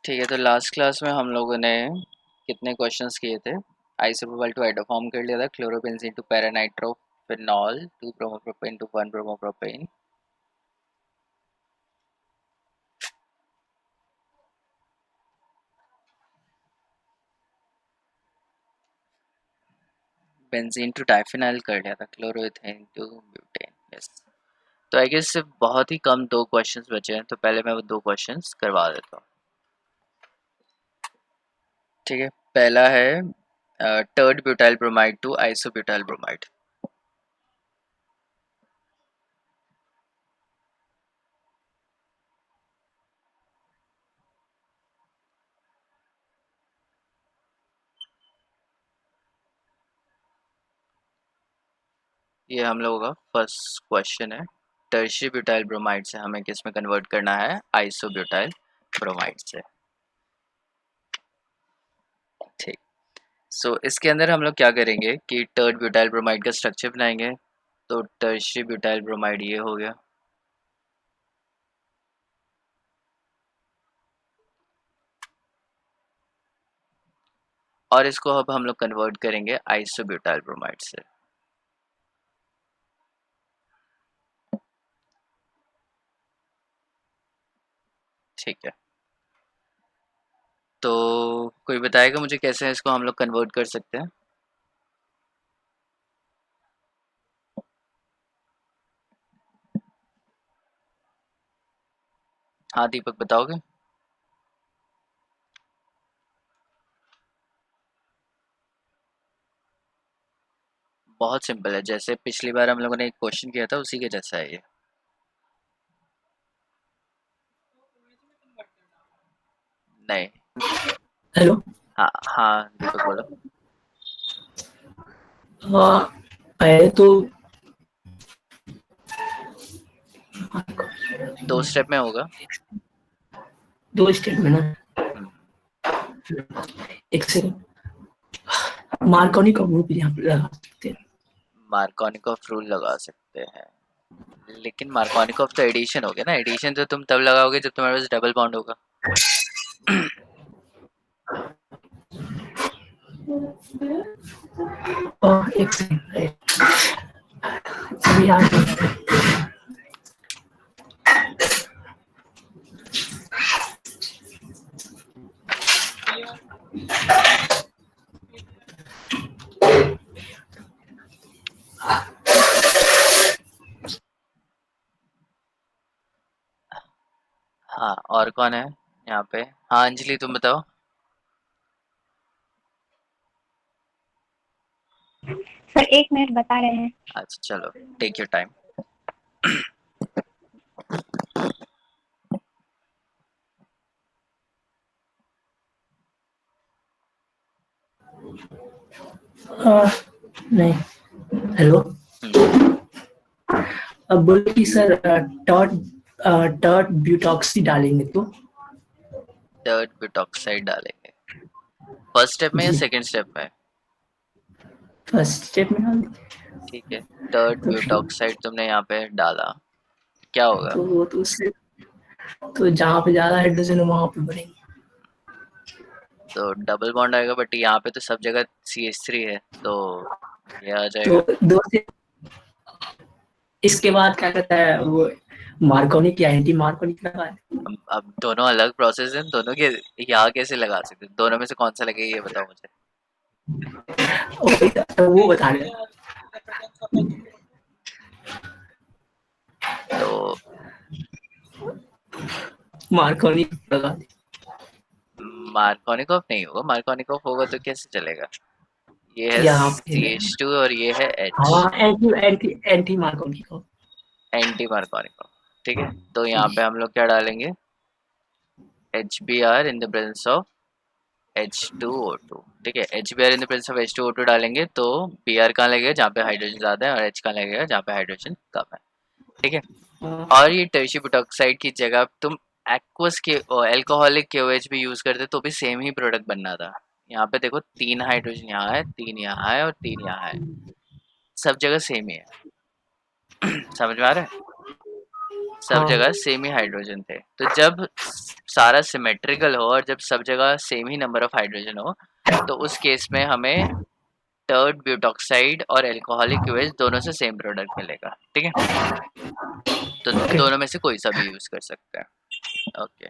ठीक है, तो लास्ट क्लास में हम लोगों ने कितने क्वेश्चंस किए थे। आइसोप्रोपाइल टू हाइड्रोफॉर्म कर लिया था, chlorobenzene to paranitrophenol to bromopropane to 1 bromopropane. Benzene to diphenyl कर लिया था, क्लोरोइथेन टू ब्यूटेन। यस, तो आई गेस सिर्फ बहुत ही कम दो क्वेश्चंस बचे हैं, तो पहले मैं वो दो क्वेश्चंस करवा देता हूँ। ठीक है, पहला है tert butyl bromide to isobutyl bromide. ये हम लोगों का फर्स्ट क्वेश्चन है। टर्शियरी ब्यूटाइल ब्रोमाइड से हमें किस में कन्वर्ट करना है, आइसोब्यूटाइल ब्रोमाइड से। ठीक, सो इसके अंदर हम लोग क्या करेंगे कि टर्ड ब्यूटाइल ब्रोमाइड का स्ट्रक्चर बनाएंगे। तो टर्शियरी ब्यूटाइल ब्रोमाइड ये हो गया, और इसको अब हम लोग कन्वर्ट करेंगे आइसोब्यूटाइल ब्रोमाइड से। ठीक है, तो कोई बताएगा मुझे कैसे इसको हम लोग कन्वर्ट कर सकते हैं। हाँ दीपक, बताओगे। बहुत सिंपल है, जैसे पिछली बार हम लोगों ने एक क्वेश्चन किया था उसी के जैसा है ये। नहीं। हेलो। हाँ हाँ दीपक बोलो। हाँ, पहले तो दो स्टेप में होगा। दो स्टेप में ना, हम्म, एक सेकंड। मार्कोनी का ग्रुप यहाँ पे लगा सकते हैं। मार्कोनिकॉफ रूल लगा सकते हैं, लेकिन मार्कोनिकॉफ तो एडिशन हो गया ना। एडिशन तो तुम तब लगाओगे जब तुम्हारे पास डबल बॉन्ड होगा। एक सेकंड, अभी आ गया। हाँ, और कौन है यहाँ पे। हाँ अंजलि, तुम बताओ। सर 1 मिनट बता रहे हैं। अच्छा चलो, टेक योर टाइम। नहीं, हेलो। हम्म, अब बोले कि सर टॉट टॉट ब्यूटॉक्सी डालेंगे तो टर्ड ब्यूटॉक्साइड डालेंगे फर्स्ट स्टेप में या जी सेकंड स्टेप में। फर्स्ट स्टेप में डाल ठीक है, टर्ड तो ब्यूटॉक्साइड तुमने यहाँ पे डाला, क्या होगा। वो तो उससे तो जहाँ पे ज्यादा हाइड्रोजन है वहां पे बढ़ेंगे। तो डबल बॉन्ड आएगा, बट यहाँ पे तो सब जगह CH3 है, तो ये आ तो जाएगा। दो से इसके बाद क्या कहता है वो, मार्कोनी की एंटी मार्कोनी का है। अब दोनों अलग प्रोसेस हैं, दोनों के यहाँ कैसे लगा सकते हैं? दोनों में से कौन सा लगेगा ये बताओ मुझे। तो वो बता रहे तो मार्कोनी लगा दे। मार्कोनिकॉफ नहीं होगा, मार्कोनिकॉफ होगा तो कैसे चलेगा। ये है यहाँ पे CH2 और ये है H। हाँ, एंटी एंटी एंटी मार्कोनी को। Anti Markovnikov. ठीक है, तो यहाँ जी पे हम लोग क्या डालेंगे, HBr in the presence of H2O2। ठीक है, HBr in the presence of H2O2 डालेंगे तो Br कहाँ लगेगा, जहाँ पे हाइड्रोजन ज़्यादा है, और H कहाँ लगेगा, जहाँ पे हाइड्रोजन कम है। ठीक है, और ये टर्शियरी बुटॉक्साइड की जगह तुम एक्वस के अल्कोहलिक KOH भी यूज़ करते तो भी सेम ही प्रोडक्ट बनना था। यहाँ पे देखो, 3 हाइड्रोजन यहाँ है, 3 यहाँ है और 3 यहाँ है, सब जगह सेम ही है। समझ में आ रहा है। सब हाँ जगह सेम ही हाइड्रोजन थे। तो जब सारा सिमेट्रिकल हो और जब सब जगह same he number of hydrogen हो, तो उस केस में हमें टर्ड ब्यूटॉक्साइड और एल्कोहलिक OH दोनों से सेम प्रोडक्ट मिलेगा। ठीक है, तो ओके। दोनों में से कोई सा भी यूज कर सकते हैं। ओके,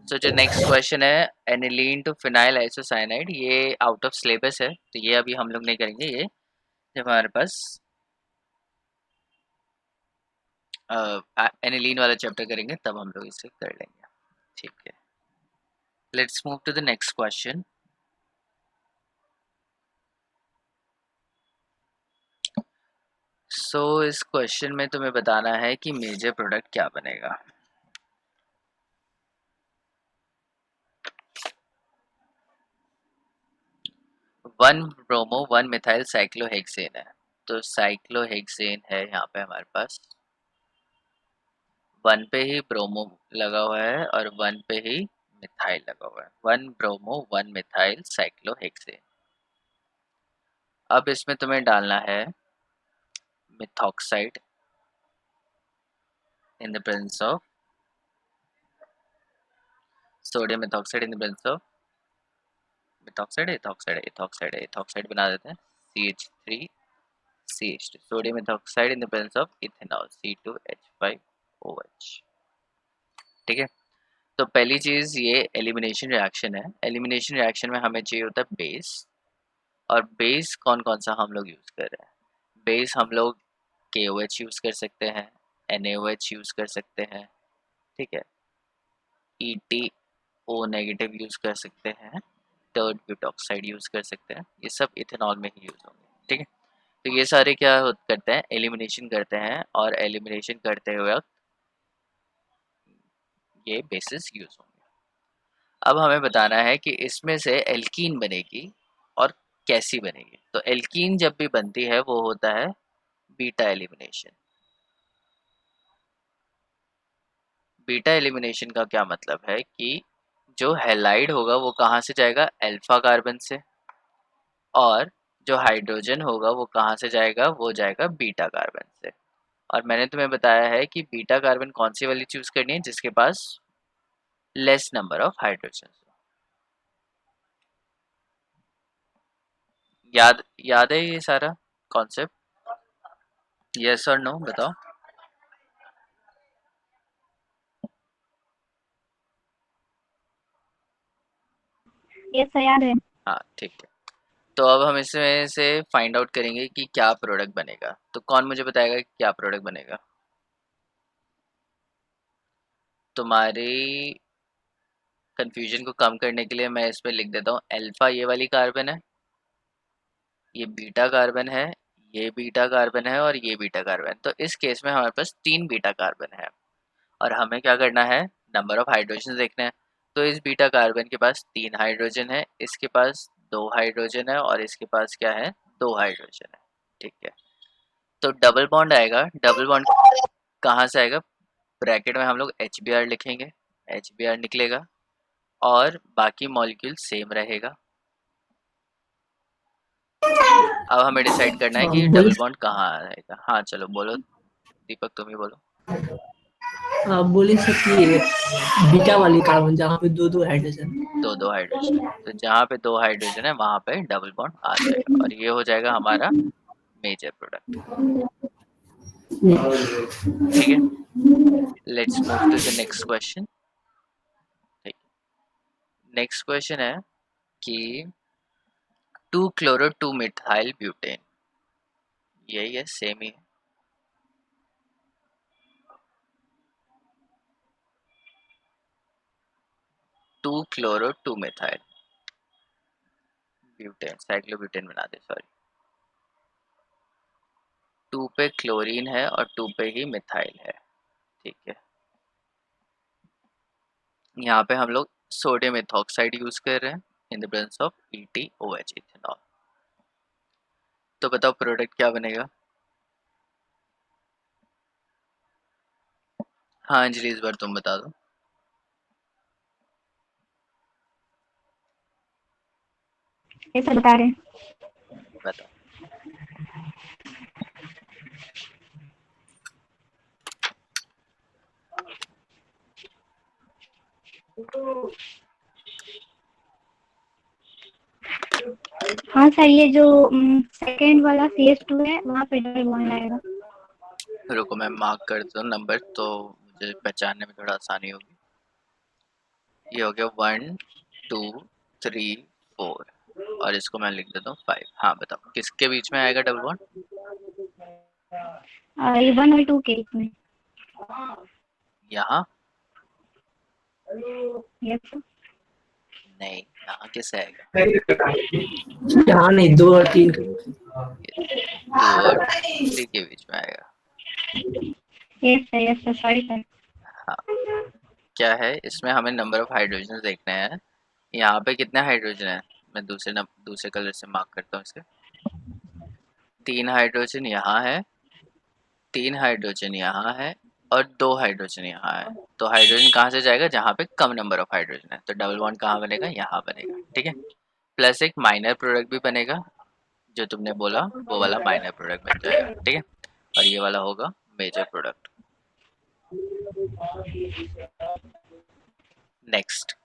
सो जो नेक्स्ट क्वेश्चन है, एनिलीन टू फिनाइल आइसोसाइनाइड, ये आउट ऑफ सिलेबस है, तो ये अभी हम लोग नहीं करेंगे। ये जब हमारे पास एनिलीन वाला चैप्टर करेंगे तब हम लोग इसे कर लेंगे। ठीक है, let's move to the next question. So इस क्वेश्चन में तुम्हें बताना है कि मेजर प्रोडक्ट क्या बनेगा। One bromo one methyl cyclohexane है, तो साइक्लोहेक्सेन है यहाँ पे हमारे पास। वन पे ही ब्रोमो लगा हुआ है और वन पे ही मिथाइल लगा हुआ है। One bromo one methyl cyclohexane. अब इसमें तुम्हें डालना है methoxide in the presence of sodium methoxide in the presence of methoxide ethoxide बना देते हैं CH3CH2, sodium methoxide in the presence of ethanol C2H5OH। ठीक है, तो पहली चीज ये एलिमिनेशन रिएक्शन है। एलिमिनेशन रिएक्शन में हमें चाहिए होता है बेस, और बेस कौन कौन सा हम लोग यूज कर रहे हैं। बेस हम लोग KOH यूज कर सकते हैं, NaOH यूज कर सकते हैं, ठीक है, EtO नेगेटिव यूज कर सकते हैं, टर्ड ब्यूटॉक्साइड यूज कर सकते हैं। ये सब इथेनॉल में ही यूज होंगे। ठीक है, तो ये सारे क्या करते हैं, एलिमिनेशन करते हैं, और एलिमिनेशन करते हुए ये बेसिस यूज होंगे। अब हमें बताना है कि इसमें से एल्कीन बनेगी और कैसी बनेगी। तो एल्कीन जब भी बनती है वो होता है बीटा एलिमिनेशन। बीटा एलिमिनेशन का क्या मतलब है कि जो हैलाइड होगा वो कहाँ से जाएगा, अल्फा कार्बन से, और जो हाइड्रोजन होगा वो कहाँ से जाएगा, वो जाएगा बीटा कार्बन से। और मैंने तुम्हें बताया है कि बीटा कार्बन कौन सी वाली चूज करनी है, जिसके पास लेस नंबर ऑफ हाइड्रोजन। याद है ये सारा कॉन्सेप्ट? यस और नो बताओ। ये सर याद है। हाँ ठीक है, तो अब हम इसमें से फाइंड आउट करेंगे कि क्या प्रोडक्ट बनेगा। तो कौन मुझे बताएगा कि क्या प्रोडक्ट बनेगा? तुम्हारी कंफ्यूजन को कम करने के लिए मैं इसमें लिख देता हूँ, अल्फा ये वाली कार्बन है, ये बीटा कार्बन है, ये बीटा कार्बन है, और ये बीटा कार्बन। तो इस केस में हमारे पास 3 बीटा कार्बन है, और हमें क्या करना है, नंबर ऑफ हाइड्रोजन देखना है। तो इस बीटा कार्बन के पास 3 हाइड्रोजन है, इसके पास 2 हाइड्रोजन है, और इसके पास क्या है, 2 हाइड्रोजन है। ठीक है, तो डबल बॉन्ड आएगा। डबल बॉन्ड कहाँ से आएगा, ब्रैकेट में हम लोग HBr लिखेंगे, HBr निकलेगा, और बाकी मॉलिक्यूल सेम रहेगा। अब हमें डिसाइड करना है कि बोले डबल बॉन्ड कहाँ आएगा। हाँ चलो बोलो दीपक, तुम ही बोलो। बोले सर कि बीटा वाली कार्बन जहाँ पे दो दो हाइड्रोजन। 2 हाइड्रोजन, तो जहाँ पे 2 हाइड्रोजन है वहाँ पे डबल बॉन्ड आ जाएगा, और ये हो जाएगा हमारा मेजर प्रोडक्ट। ठीक है, let's move to the next question. ठीक, नेक्स्ट क्वेश्चन है कि 2 क्लोरो 2 मिथाइल ब्यूटेन, यही है, सेम ही है। 2 क्लोरो 2 मिथाइल ब्यूटेन, साइक्लोब्यूटेन बना दे, सॉरी। 2 पे क्लोरीन है और 2 पे ही मिथाइल है। ठीक है, यहाँ पे हम लोग सोडियम इथॉक्साइड यूज कर रहे हैं इन the presence of EtOH, ethanol. तो बताओ प्रोडक्ट क्या बनेगा? हाँ अंजलि, इस बार तुम बता दो। ये सर बता रहे हैं। बताओ। हाँ सर, ये जो सेकंड वाला CS2 है वहाँ पे डबल बॉन्ड आएगा। रुको मैं मार्क कर दूँ नंबर, तो मुझे पहचानने में थोड़ा आसानी होगी। ये हो गया 1 2 3 4, और इसको मैं लिख देता हूँ 5। हाँ बताओ किसके बीच में आएगा डबल बॉन्ड? ये 1 और 2 के बीच में। यहाँ यस सर। नहीं, यहाँ कैसे आएगा? यहाँ नहीं, 2 और 3 के बीच में। ये 2 और 3 के बीच में आएगा। Yes sir, sorry sir. हाँ, क्या है इसमें हमें नंबर ऑफ हाइड्रोजन देखना है। यहाँ पे कितने हाइड्रोजन है, मैं दूसरे कलर से मार्क करता हूँ इसे। 3 हाइड्रोजन यहाँ है, 3 हाइड्रोजन यहाँ है, और 2 हाइड्रोजन यहाँ है। तो हाइड्रोजन कहाँ से जाएगा? जहाँ पे कम नंबर ऑफ हाइड्रोजन है। तो डबल बॉन्ड कहाँ बनेगा? यहाँ बनेगा। ठीक है, प्लस एक माइनर प्रोडक्ट भी बनेगा, जो तुमने बोला वो वाला माइनर प्रोडक्ट बन जाएगा। ठीक है, और ये वाला होगा मेजर प्रोडक्ट। नेक्स्ट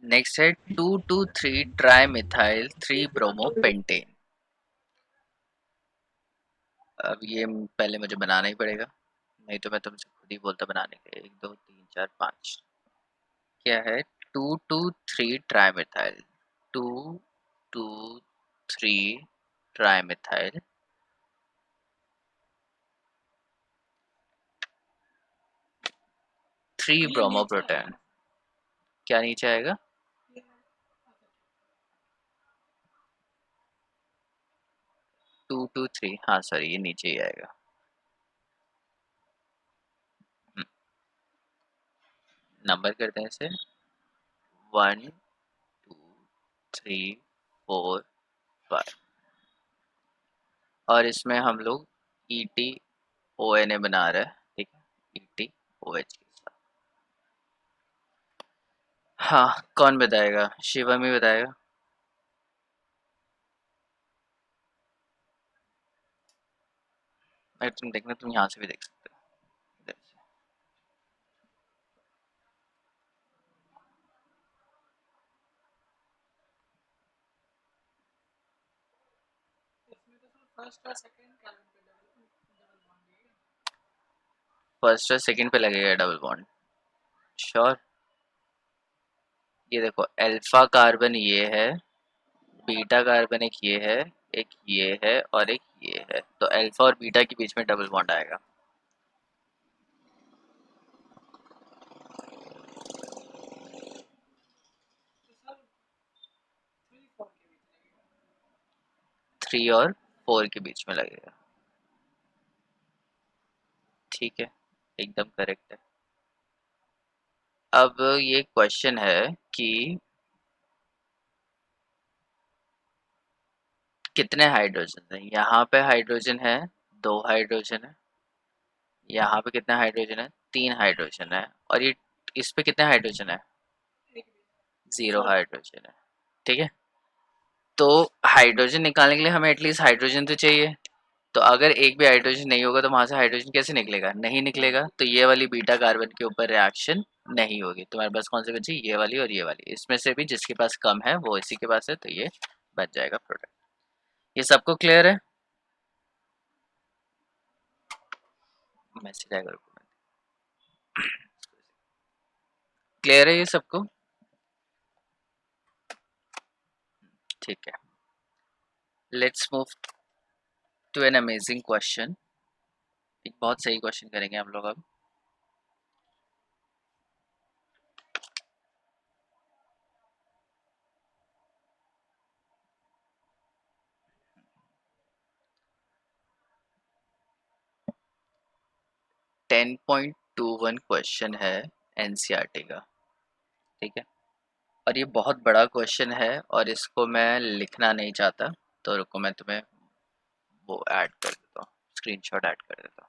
नेक्स्ट है 2,2,3 ट्राई मिथाइल 3 ब्रोमो पेंटेन। अब ये पहले मुझे बनाना ही पड़ेगा, नहीं तो मैं तुमसे खुद ही बोलता बनाने के। 1 2 3 4 5। क्या है? 2,2,3 tri methyl, 2,2,3 tri methyl 3 bromo protein. क्या नीचे आएगा? 2,2,3, हाँ सॉरी ये नीचे ही आएगा। नंबर करते हैं इसे 1 2 3 4 5, और इसमें हम लोग ETONA बना रहे हैं। ठीक है, ETOH के साथ। हाँ, कौन बताएगा? शिवम ही बताएगा। अरे तुम देखना, तुम यहाँ से भी देख सकते हो इधर से। फर्स्ट और सेकंड पे लगेगा डबल बॉन्ड, श्योर। ये देखो, अल्फा कार्बन ये है, बीटा कार्बन एक ये है, एक ये है, और एक ये है। तो अल्फा और बीटा के बीच में डबल बॉन्ड आएगा। थ्री और फोर के बीच में लगेगा। ठीक है, एकदम करेक्ट है। अब ये क्वेश्चन है कि कितने हाइड्रोजन है। यहाँ पे हाइड्रोजन है, 2 हाइड्रोजन है। यहाँ पे कितने हाइड्रोजन है? 3 हाइड्रोजन है। और ये इस पे कितने हाइड्रोजन है? 0 हाइड्रोजन है। ठीक है, तो हाइड्रोजन निकालने के लिए हमें एटलीस्ट हाइड्रोजन तो चाहिए। तो अगर एक भी हाइड्रोजन नहीं होगा तो वहां से हाइड्रोजन कैसे निकलेगा? नहीं निकलेगा। तो ये वाली बीटा कार्बन के ऊपर रिएक्शन नहीं होगी। तुम्हारे पास कौन सी बची? ये वाली और ये वाली। इसमें से भी जिसके पास कम है वो इसी के पास है, तो ये बन जाएगा प्रोडक्ट। ये सबको क्लियर है? मैसेज आएगा, क्लियर है ये सबको? ठीक है, let's move to an amazing question. एक बहुत सही क्वेश्चन करेंगे हम लोग अब। टेन 10.21 क्वेश्चन है एनसीईआरटी का। ठीक है, और ये बहुत बड़ा क्वेश्चन है और इसको मैं लिखना नहीं चाहता, तो रुको मैं तुम्हें वो ऐड कर देता हूँ, स्क्रीनशॉट ऐड कर देता हूँ।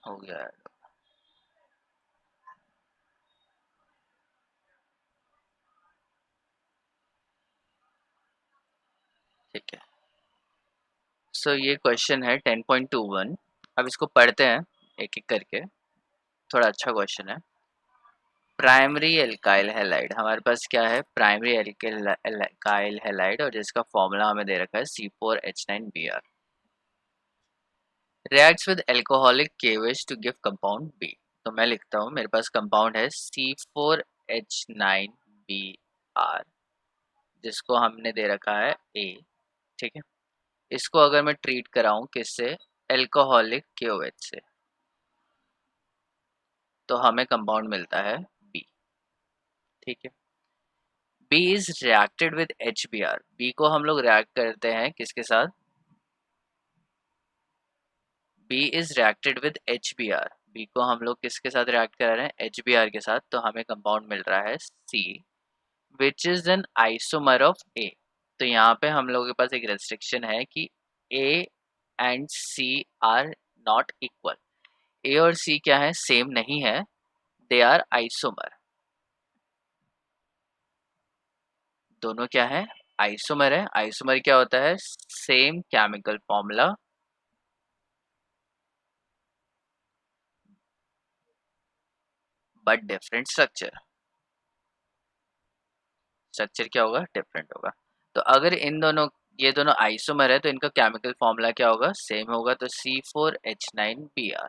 हो गया है। ठीक है, सो ये क्वेश्चन है 10.21। अब इसको पढ़ते हैं एक एक करके, थोड़ा अच्छा क्वेश्चन है। प्राइमरी एल्काइल हैलाइड, हमारे पास क्या है, प्राइमरी एल्काइल हैलाइड, और जिसका फॉर्मूला हमें दे रखा है C4H9Br, reacts with alcoholic KOH to give compound B। तो मैं लिखता हूँ, मेरे पास कंपाउंड है C4H9Br, जिसको हमने दे रखा है A। ठीक है, इसको अगर मैं ट्रीट कराऊं किससे, एल्कोहलिक KOH से, तो हमें कंपाउंड मिलता है B। ठीक है, B is reacted with HBr, B को हम लोग रिएक्ट करते हैं किसके साथ, B is reacted with HBr, B को हम लोग किसके साथ रिएक्ट कर रहे हैं, HBr के साथ, तो हमें कंपाउंड मिल रहा है C, which is an isomer of A। तो यहाँ पे हम लोगों के पास एक रेस्ट्रिक्शन है कि A and C are not equal, A और C क्या है, सेम नहीं है, दे आर आइसोमर। दोनों क्या है, आइसोमर है। आइसोमर क्या होता है, same chemical formula but different structure. Structure क्या होगा, डिफरेंट होगा। तो अगर इन दोनों, ये दोनों आइसोमर है, तो इनका केमिकल फॉर्मूला क्या होगा, सेम होगा, तो C4H9Br।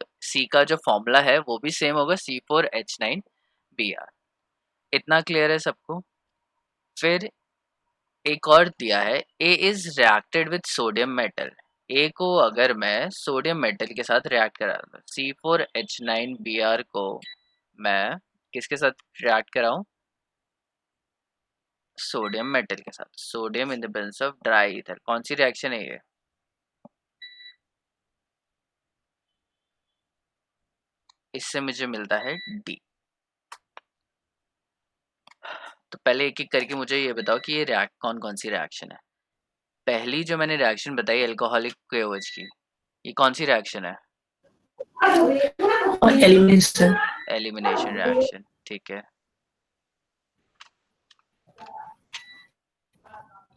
तो C का जो फॉर्मूला है वो भी सेम होगा, C4H9Br। इतना क्लियर है सबको। फिर एक और दिया है, A is reacted with sodium metal. A को अगर मैं सोडियम मेटल के साथ रिएक्ट करा दूं, C4H9Br को मैं किसके साथ रिएक्ट कराऊं, सोडियम मेटल के साथ, sodium in the presence of dry ether. कौन सी रिएक्शन है ये, इससे मुझे मिलता है D। तो पहले एक एक करके मुझे ये बताओ कि ये कौन कौन सी रिएक्शन है। पहली जो मैंने रिएक्शन बताई एल्कोहलिक KOH की, ये कौन सी रिएक्शन है, और एलिमिनेशन। Elimination reaction. ठीक है,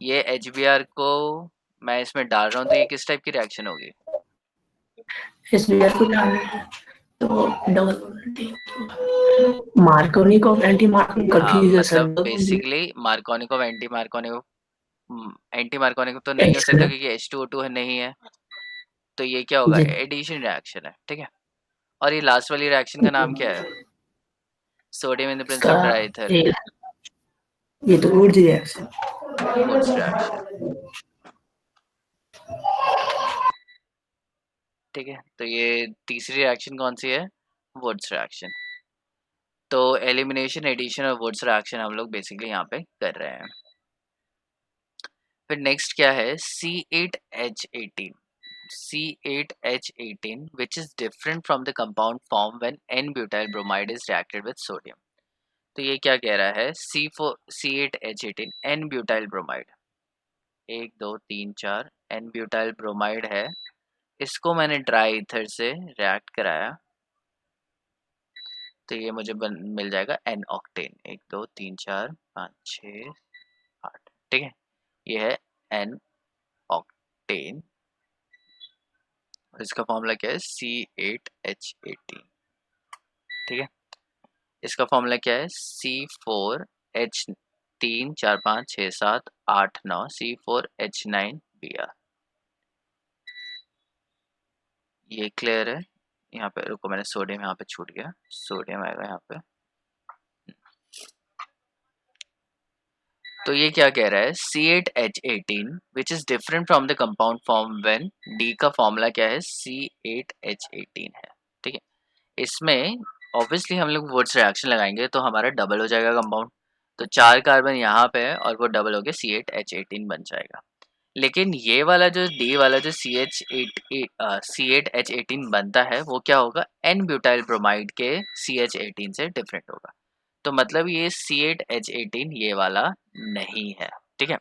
ये HBr को मैं इसमें डाल रहा हूँ, तो ये किस टाइप की रिएक्शन होगी, HBr को डालने तो डबल मार्कोनिक ऑफ एंटी मार्कोनिक हाँ कंफ्यूजन, मतलब बेसिकली मार्कोनिक और एंटी मार्कोनिक तो नहीं हो सकता क्योंकि H2O2 नहीं है, तो ये क्या होगा, एडिशन रिएक्शन है। ठीक है, और ये लास्ट वाली रिएक्शन का नाम क्या है, sodium in the presence of dry ether, ये तो वुड्स रिएक्शन। Wurtz reaction. ठीक है, तो ये तीसरी रिएक्शन कौन सी है, वुड्स रिएक्शन। तो एलिमिनेशन, एडिशन और वुड्स रिएक्शन हम लोग बेसिकली यहाँ पे कर रहे हैं। फिर नेक्स्ट क्या है, C8H18, C8H18 which is different from the compound formed when N-butyl bromide is reacted with sodium। तो ये क्या कह रहा है, C8H18 N-butyl bromide, 1 2 3 4 N-butyl bromide है, इसको मैंने ड्राई ईथर से रिएक्ट कराया, तो ये मुझे मिल जाएगा N ऑक्टेन, 1 2 3 4 5 6 8। ठीक है, ये है N ऑक्टेन, और इसका फॉर्मूला क्या है, C8H18। ठीक है, इसका फॉर्मूला क्या है, C4H 3 4 5 6 7 8 9 C4H9Br। ये क्लियर है। यहाँ पे रुको, मैंने सोडियम यहाँ पे छूट गया, सोडियम आएगा यहाँ पे। तो ये क्या कह रहा है, C8H18 which is different from the compound form when, D का फॉर्मूला क्या है, C8H18 है। ठीक है, इसमें ऑब्वियसली हम लोग वुड्स रिएक्शन लगाएंगे तो हमारा डबल हो जाएगा कंपाउंड, तो 4 कार्बन यहाँ पे है और वो डबल होके C8H18 बन जाएगा। लेकिन ये वाला जो D वाला जो C8H18 बनता है वो क्या होगा, N ब्यूटाइल ब्रोमाइड के CH18 से डिफरेंट होगा। तो मतलब ये C8H18 ये वाला नहीं है। ठीक है,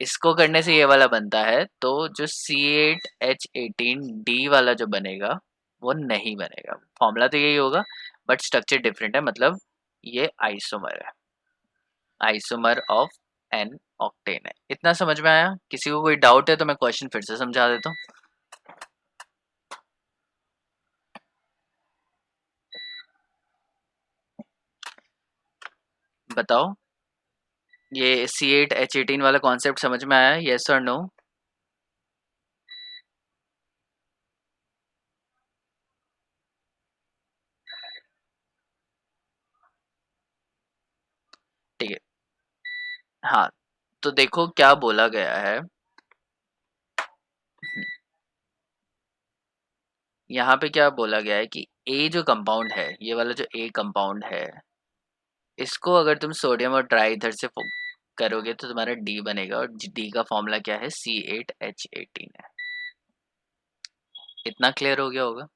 इसको करने से ये वाला बनता है, तो जो C8H18D वाला जो बनेगा वो नहीं बनेगा। फॉर्मूला तो यही होगा बट स्ट्रक्चर डिफरेंट है, मतलब ये आइसोमर है, आइसोमर ऑफ एन ऑक्टेन है। इतना समझ में आया? किसी को कोई डाउट है तो मैं क्वेश्चन फिर से समझा देता हूँ। बताओ, ये C8H18 वाला कॉन्सेप्ट समझ में आया? यस और नो? ठीक है, हाँ, तो देखो क्या बोला गया है यहाँ पे। क्या बोला गया है कि ए जो कंपाउंड है, ये वाला जो ए कंपाउंड है, इसको अगर तुम सोडियम और ट्राई इधर से करोगे तो तुम्हारा डी बनेगा, और डी का फॉर्मूला क्या है? C8H18 है। इतना क्लियर हो गया होगा?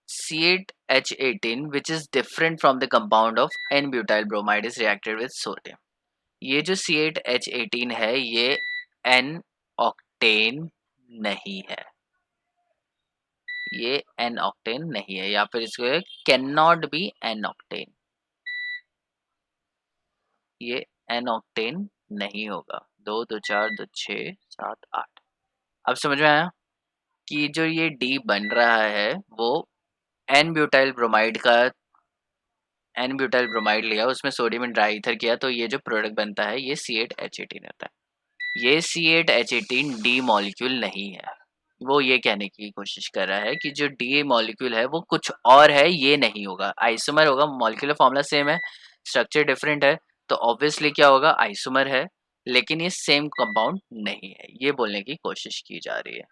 C8H18 which is different from the compound of N-butyl bromide is reacted with sodium। ये जो C8H18 है ये N ऑक्टेन नहीं है, ये N ऑक्टेन नहीं है, या फिर इसको can not be N octane, ये N ऑक्टेन नहीं होगा। 2 2 4 2 6 7 8। अब समझ में आया कि जो ये D बन रहा है वो N ब्यूटाइल ब्रोमाइड का N ब्यूटाइल ब्रोमाइड लिया, उसमें सोडियम एंड ड्राई ईथर किया, तो ये जो प्रोडक्ट बनता है ये C8H18 होता है। ये C8H18 डी मॉलिक्यूल नहीं है। वो ये कहने की कोशिश कर रहा है कि जो डी मॉलिक्यूल है वो कुछ और है, ये नहीं होगा। आइसोमर होगा, मॉलिक्यूलर फॉर्मूला सेम है, स्ट्रक्चर डिफरेंट है, तो ऑब्वियसली क्या होगा? आइसोमर है, लेकिन ये सेम कंपाउंड नहीं है, ये बोलने की कोशिश की जा रही है।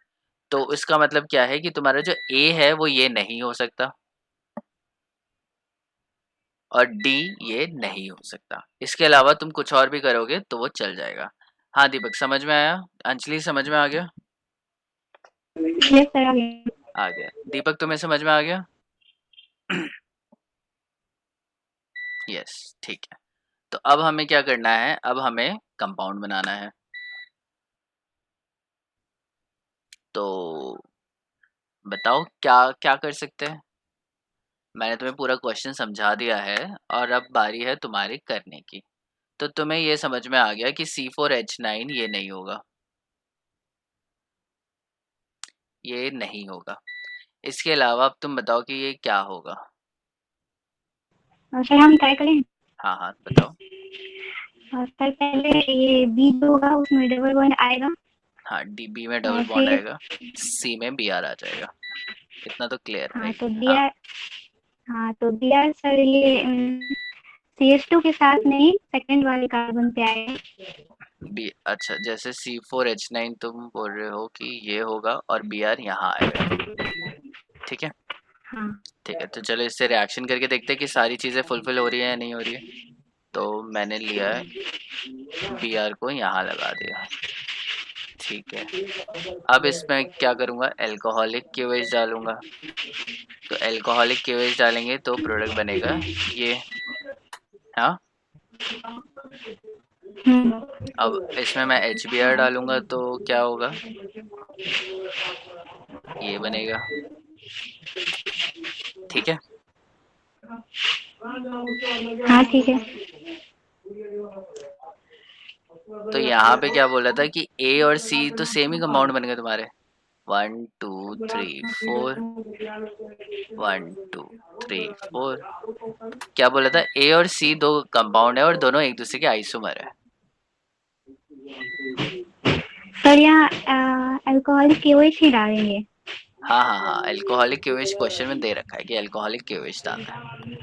तो इसका मतलब क्या है कि तुम्हारा जो ए है वो ये नहीं हो सकता, और डी ये नहीं हो सकता। इसके अलावा तुम कुछ और भी करोगे तो वो चल जाएगा। हाँ दीपक, समझ में आया? अंजलि, समझ में आ गया? यस सर, आ गया। आ गया। दीपक, तुम्हें समझ में आ गया? यस, ठीक है। तो अब हमें क्या करना है? अब हमें कंपाउंड बनाना है। तो बताओ क्या क्या कर सकते हैं? मैंने तुम्हें पूरा क्वेश्चन समझा दिया है और अब बारी है तुम्हारी करने की। तो तुम्हें ये समझ में आ गया कि C4H9 ये नहीं होगा, ये नहीं होगा। इसके अलावा अब तुम बताओ कि ये क्या होगा? सर हम ट्राई करें। हाँ हाँ, बताओ। सर पहले ये बी जो होगा उसमें डबल बॉन्ड आएगा, हाँ, डी बी में डबल और बॉन्ड फिर आएगा, सी में बी आर आ जाएगा। इतना तो क्लियर है हाँ भाई। तो बी हाँ, आर, हाँ तो बी आर सर ये CH2 के साथ नहीं सेकंड वाले कार्बन पे आएगा। बी, अच्छा, जैसे C4H9 तुम बोल रहे हो कि ये होगा और बी आर यहाँ आएगा, ठीक है? हाँ ठीक है, तो चलो इससे रिएक्शन करके देखते हैं कि सारी चीज़ें फुलफिल हो रही है या नहीं हो रही है। तो मैंने लिया है, बी आर को यहाँ लगा दिया, ठीक है। अब इसमें क्या करूँगा? एल्कोहलिक क्यूएच डालूंगा। तो एल्कोहलिक क्यूएच डालेंगे तो प्रोडक्ट बनेगा ये। हाँ, अब इसमें मैं HBr डालूंगा तो क्या होगा? ये बनेगा, ठीक है। हाँ ठीक है। तो यहाँ पे क्या बोला था कि ए और सी तो सेम ही कंपाउंड बन गए तुम्हारे। 1 2 3 4, 1 2 3 4। क्या बोला था? ए और सी दो कंपाउंड है और दोनों एक दूसरे के आइसोमर है। सर यहाँ अल्कोहलिक KOH ही डालेंगे। हाँ हाँ हाँ, एल्कोहलिक क्यूएच क्वेश्चन में दे रखा है कि एल्कोहलिक क्यूएच डालना है।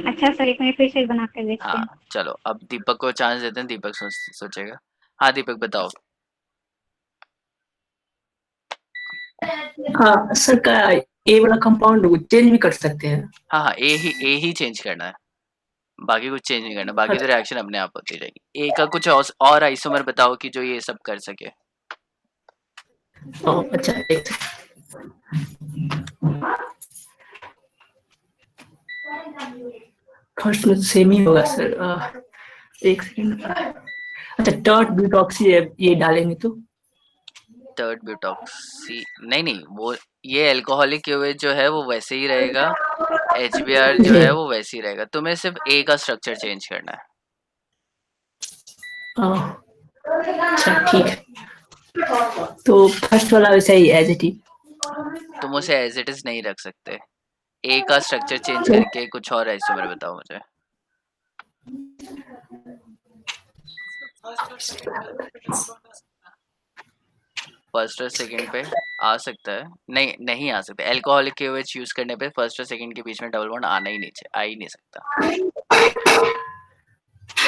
अच्छा सर, एक मिनट फिर से बना कर देखते हैं। हाँ चलो, अब दीपक को चांस देते हैं, दीपक सोचेगा। हाँ दीपक, बताओ। हाँ सर, का ए वाला कंपाउंड चेंज भी कर सकते हैं? हाँ हाँ, ए ही चेंज करना है, बाकी कुछ चेंज नहीं करना, बाकी तो रिएक्शन अपने आप होती रहेगी। ए का कुछ और आइसोमर बताओ कि जो ये सब कर सके। अच्छा, एक फर्स्ट में सेम ही होगा सर। एक सेकंड। अच्छा, टर्ट ब्यूटॉक्सी ये डालेंगे तो थर्ड ब्यूटॉक्सी, नहीं नहीं, वो ये अल्कोहलिक क्यूवेज जो है वो वैसे ही रहेगा, HBr जो जी। है वो वैसे ही रहेगा, तुम्हें सिर्फ ए का स्ट्रक्चर चेंज करना है। हाँ, अच्छा ठीक है। तो फर्स्ट वाला वैसा ही एज इट इज। तुम उसे एज इट इज नहीं रख सकते, ए का स्ट्रक्चर चेंज तो करके कुछ और आइसोमर बताओ मुझे। फर्स्ट और सेकंड पे आ सकता है, नहीं नहीं आ सकता, अल्कोहलिक क्यूवेज यूज करने पे फर्स्ट और सेकंड के बीच में डबल बॉन्ड आना ही नहीं चाहिए, आ ही नहीं सकता।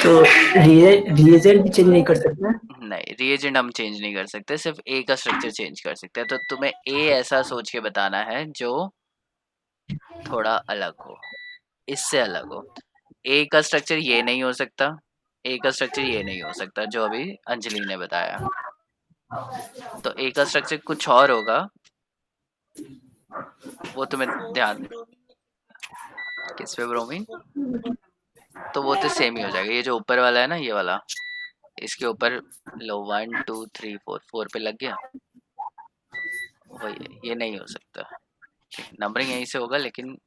तो रिएजेंट भी चेंज नहीं कर सकते? नहीं, रिएजेंट हम चेंज नहीं कर सकते, सिर्फ ए का स्ट्रक्चर चेंज कर सकते हैं, तो तुम्हें ए ऐसा सोच के बताना है जो थोड़ा अलग हो, इससे अलग हो। ए का स्ट्रक्चर ये नहीं हो सकता, ए का स्ट्रक्चर ये नहीं हो सकता जो अभी अंजलि ने बताया, तो ए का स्ट्रक्चर कुछ और होगा, वो तुम्हें ध्यान, किस पे ब्रोमीन, तो वो तो सेम ही हो जाएगा, ये जो ऊपर वाला है ना ये वाला, इसके ऊपर लो 1 2 3 4 4 पे लग गया, वही है, ये नहीं हो सकता, ठीक, नंबरिंग यहीं से होगा लेकिन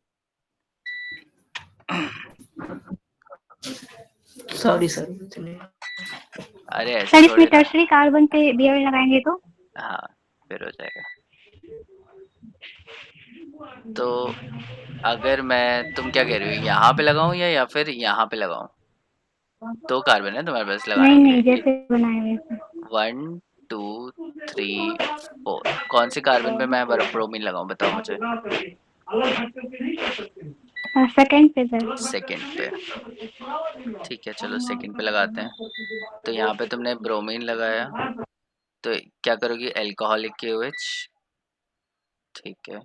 सॉरी सॉरी, चलिए। अरे ऐसे सर इसमें थोड़े ना, टर्सरी कार्बन पे बियर लगाएंगे तो? हाँ फिर हो जाएगा। तो अगर मैं, तुम क्या कह रही हो, यहाँ पे लगाऊं या फिर यहाँ पे लगाऊं, दो कार्बन है तुम्हारे पास लगाने नहीं के नहीं, लिए, जैसे बनाए वैसे। 1 2 3 4, कौन से कार्बन पे मैं ब्रोमीन लगाऊं बताओ मुझे। सेकंड पे सर। सेकंड पे, ठीक है चलो सेकंड पे लगाते हैं। तो यहाँ पे तुमने ब्रोमीन लगाया, तो क्या करोगी, अल्कोहलिक KOH, ठीक है,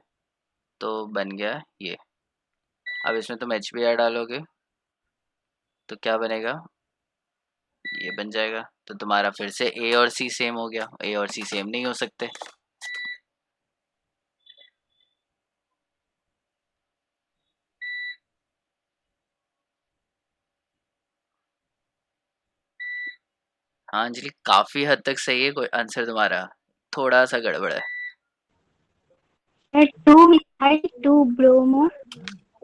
तो बन गया ये। अब इसमें तुम HBr डालोगे तो क्या बनेगा, ये बन जाएगा, तो तुम्हारा फिर से ए और सी सेम हो गया, ए और सी सेम नहीं हो सकते। हाँ अंजलि, काफी हद तक सही है, कोई आंसर तुम्हारा थोड़ा सा गड़बड़ है। सर 2 मिथाइल 2 ब्रोमो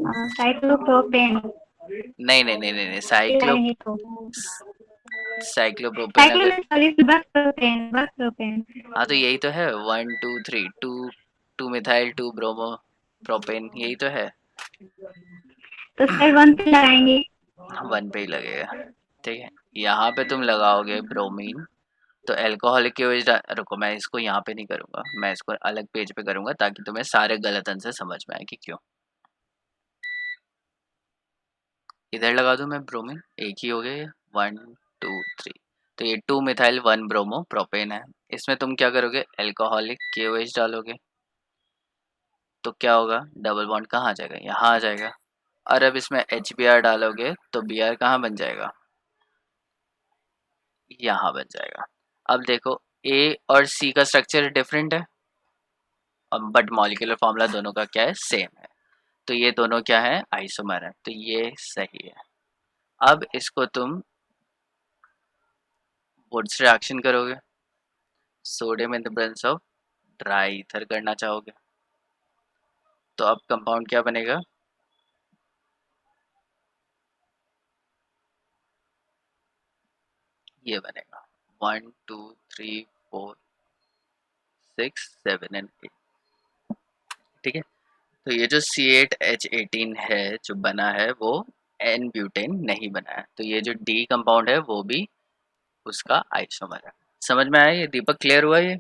साइक्लोप्रोपेन नहीं नहीं नहीं नहीं, नहीं लगाएंगे तो? साइक्लोप्रोपेन अगर, साइक्लो सॉरी, बस प्रोपेन, बस प्रोपेन। हाँ तो यही तो है, 1 2 3 2, 2 मिथाइल 2 ब्रोमो प्रोपेन, यही तो है, तो सर 1 पे लगाएंगे। 1 पे ही लगेगा, ठीक है। यहाँ पे तुम लगाओगे ब्रोमीन, तो अल्कोहलिक की वजह, रुको मैं इसको यहाँ पे नहीं करूँगा, मैं इसको अलग पेज पे करूँगा ताकि तुम्हें सारे गलत आंसर समझ में आए कि क्यों। इधर लगा दूँ मैं ब्रोमीन, एक ही हो गया ये, 1 2 3, तो ये 2 मिथाइल 1 ब्रोमो प्रोपेन है। इसमें तुम क्या करोगे, अल्कोहलिक KOH डालोगे, तो क्या होगा, डबल बॉन्ड कहाँ आ जाएगा, यहाँ आ जाएगा। और अब इसमें HBr डालोगे तो Br कहाँ बन जाएगा, यहाँ बन जाएगा। अब देखो A और C का स्ट्रक्चर डिफरेंट है, बट मॉलिक्यूलर फार्मूला दोनों का क्या है, सेम है, तो ये दोनों क्या है, आइसोमर है, तो ये सही है। अब इसको तुम वुड्स रिएक्शन करोगे, sodium in the presence of dry ether करना चाहोगे, तो अब कंपाउंड क्या बनेगा, ये बनेगा 1 2 3 4 6 7 एंड 8, ठीक है। तो ये जो C8H18 है जो बना है वो N ब्यूटेन नहीं बना है, तो ये जो D कंपाउंड है वो भी उसका आइसोमर है। समझ में आया ये दीपक, क्लियर हुआ ये,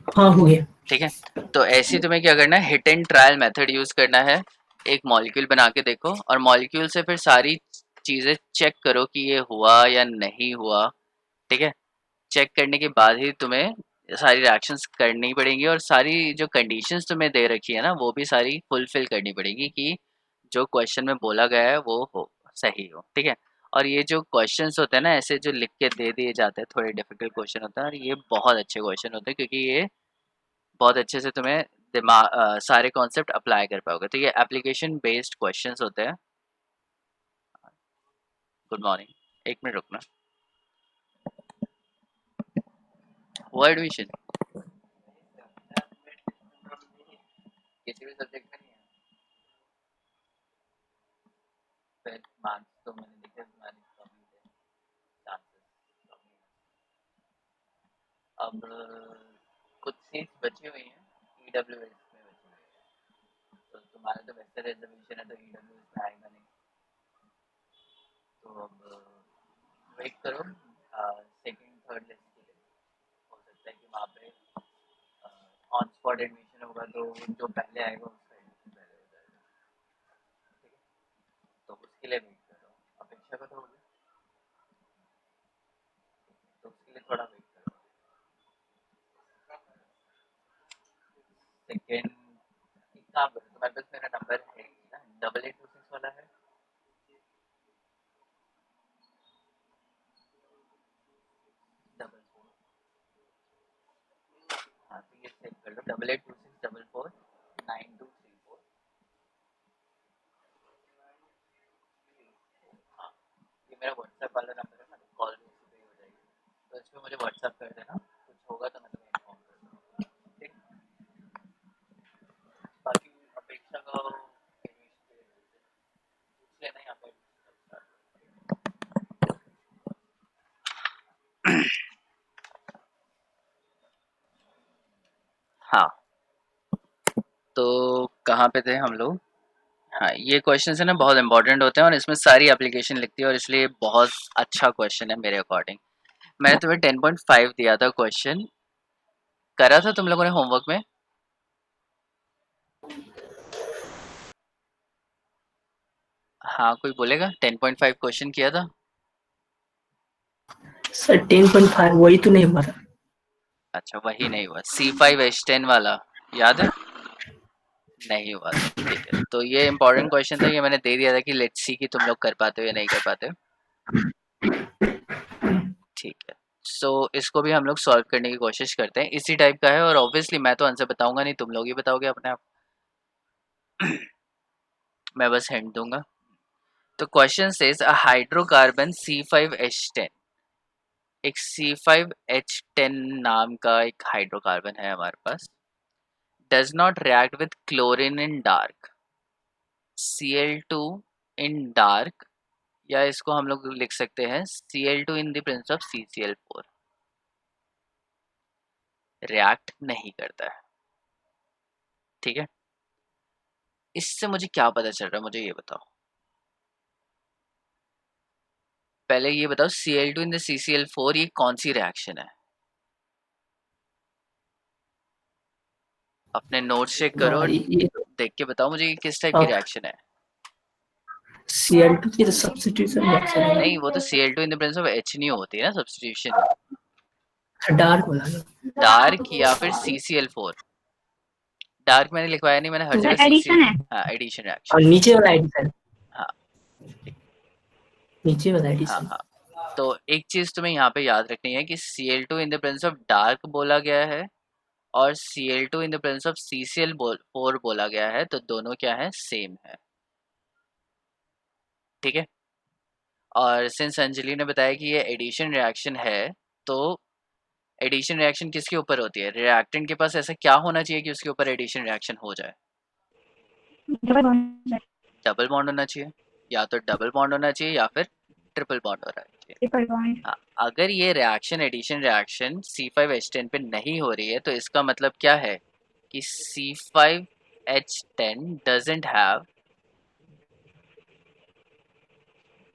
हाँ हो गया। ठीक है। तो ऐसे तुम्हें क्या करना है, hit and trial method use करना है, एक मॉलिक्यूल बना के देखो और मॉलिक्यूल से फिर सारी चीजें चेक करो कि ये हुआ या नहीं हुआ, ठीक है। चेक करने के बाद ही तुम्हें सारी रिएक्शंस करनी पड़ेंगी और सारी जो कंडीशंस तुम्हें दे रखी है ना वो भी सारी फुलफिल करनी पड़ेगी कि जो क्वेश्चन में बोला गया है वो हो, सही हो, ठीक है। और ये जो क्वेश्चंस होते हैं ना ऐसे जो लिख के दे दिए जाते हैं, थोड़े डिफिकल्ट क्वेश्चन होते हैं और ये बहुत अच्छे क्वेश्चन होते हैं क्योंकि ये बहुत अच्छे से तुम्हें दिमाग सारे कॉन्सेप्ट अप्लाई कर पाओगे, तो ये एप्लीकेशन बेस्ड क्वेश्चंस होते हैं। गुड मॉर्निंग, एक मिनट रुकना। वो एडमिशन किसी भी सब्जेक्ट में नहीं है। फिर मार्क्स तो मैंने देखे तुम्हारे कम ही थे, चांसेस कम ही हैं। अब कुछ सीट्स बची हुई हैं ईडब्ल्यूएस में बची हुई है, तो तुम्हारा तो वैसे रिजर्वेशन है तो ईडब्ल्यूएस में आएगा नहीं। तो अब वेट करो सेकंड थर्ड लिस्ट के लिए। हो सकता है कि वहाँ पे ऑन स्पॉट एडमिशन होगा तो जो पहले आएगा उसका एडमिशन पहले हो जाएगा। ठीक है, तो उसके लिए वेट करो। अपेक्षा को तो होगी, तो उसके लिए थोड़ा वेट करो। सेकेंड एक काम करो, तुम्हारे पास मेरा नंबर है ही ना, 8826 वाला है। डबल फोर, हाँ तो ये सेव कर लो, 8826449234। हाँ, ये मेरा व्हाट्सएप वाला नंबर है ना, तो कॉल भी इसी पे ही हो जाएगी। तो इस पे मुझे व्हाट्सएप कर देना, कुछ होगा तो मैं तुम्हें इन्फॉर्म कर दूँगा। ठीक, बाकी अपेक्षा का एडमिशन पूछ लेना यहाँ पे एडमिशन। हाँ, तो कहाँ पे थे हम लोग? हाँ, ये क्वेश्चन है ना बहुत इंपॉर्टेंट होते हैं और इसमें सारी एप्लीकेशन लिखती है और इसलिए बहुत अच्छा क्वेश्चन है मेरे अकॉर्डिंग। मैंने तुम्हें 10.5 दिया था क्वेश्चन, करा था तुम लोगों ने होमवर्क में? हाँ, कोई बोलेगा 10.5 क्वेश्चन किया था? सर 10.5 वही तो नहीं हुआ था। अच्छा, वही नहीं हुआ। C5H10 वाला याद है? नहीं हुआ था, ठीक है। तो ये इंपॉर्टेंट क्वेश्चन था, ये मैंने दे दिया था कि लेट्स सी कि तुम लोग कर पाते हो या नहीं कर पाते हो। ठीक है, सो इसको भी हम लोग सॉल्व करने की कोशिश करते हैं। इसी टाइप का है और ऑब्वियसली मैं तो आंसर बताऊंगा नहीं, तुम लोग ही बताओगे अपने आप। मैं बस हिंट दूंगा। तो question says a hydrocarbon C5H10, एक C5H10 नाम का एक हाइड्रोकार्बन है हमारे पास, does not react with chlorine in dark, Cl2 in dark, या इसको हम लोग लिख सकते हैं Cl2 in the presence of CCl4, react नहीं करता है। ठीक है, इससे मुझे क्या पता चल रहा है, मुझे ये बताओ। पहले ये बताओ Cl2 इन द CCl4 ये कौन सी रिएक्शन है? अपने नोट्स चेक करो और ये देख के बताओ मुझे ये किस टाइप की रिएक्शन है। Cl2 की तो सब्स्टिट्यूशन रिएक्शन है। नहीं, वो तो Cl2 in the presence of H नहीं होती है ना सब्स्टिट्यूशन। डार्क वाला ना। डार्क या फिर CCl4। डार्क मैंने लिखवाया नहीं, मैंने हर तो जगह CC, एडिशन है। हाँ एडिशन और रिएक्शन। नीचे वाला एडिशन, हाँ ठीक, नीचे वाला हाँ एडिशन। हाँ। तो एक चीज तुम्हें यहाँ पे याद रखनी है कि Cl2 in the presence of dark बोला गया है और Cl2 in the presence of CCl4 बोला गया है, तो दोनों क्या है, सेम है। ठीक है, और सिंस अंजलि ने बताया कि ये एडिशन रिएक्शन है, तो एडिशन रिएक्शन किसके ऊपर होती है? रिएक्टेंट के पास ऐसा क्या होना चाहिए कि उसके ऊपर एडिशन रिएक्शन हो जाए? डबल बॉन्ड, डबल बॉन्ड होना चाहिए, या तो डबल बॉन्ड होना चाहिए या फिर ट्रिपल बॉन्ड होना चाहिए। Triple bond. हाँ, अगर ये रिएक्शन एडिशन रिएक्शन C5H10 पे नहीं हो रही है तो इसका मतलब क्या है कि C5H10 डजंट हैव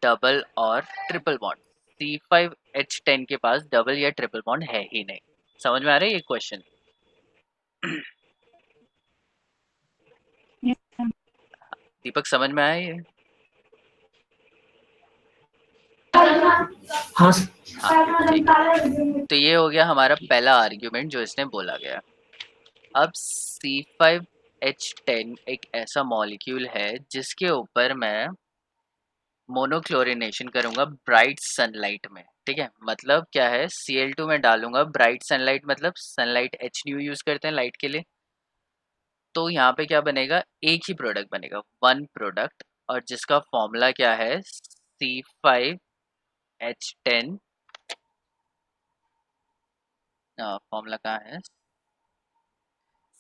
डबल और ट्रिपल बॉन्ड। C5H10 के पास डबल या ट्रिपल बॉन्ड है ही नहीं। समझ में आ रहा है ये क्वेश्चन? दीपक समझ में आया ये? हाँ हाँ ठीक है, तो ये हो गया हमारा पहला आर्ग्यूमेंट जो इसने बोला गया। अब C5H10 एक ऐसा मॉलिक्यूल है जिसके ऊपर मैं मोनोक्लोरिनेशन करूंगा ब्राइट सनलाइट में। ठीक है, मतलब क्या है, Cl2 में डालूंगा ब्राइट सनलाइट, मतलब सनलाइट Hnu यूज करते हैं लाइट के लिए। तो यहाँ पे क्या बनेगा, एक ही प्रोडक्ट बनेगा, वन प्रोडक्ट, और जिसका फॉर्मूला क्या है, C5H10 फॉर्मूला कहाँ है,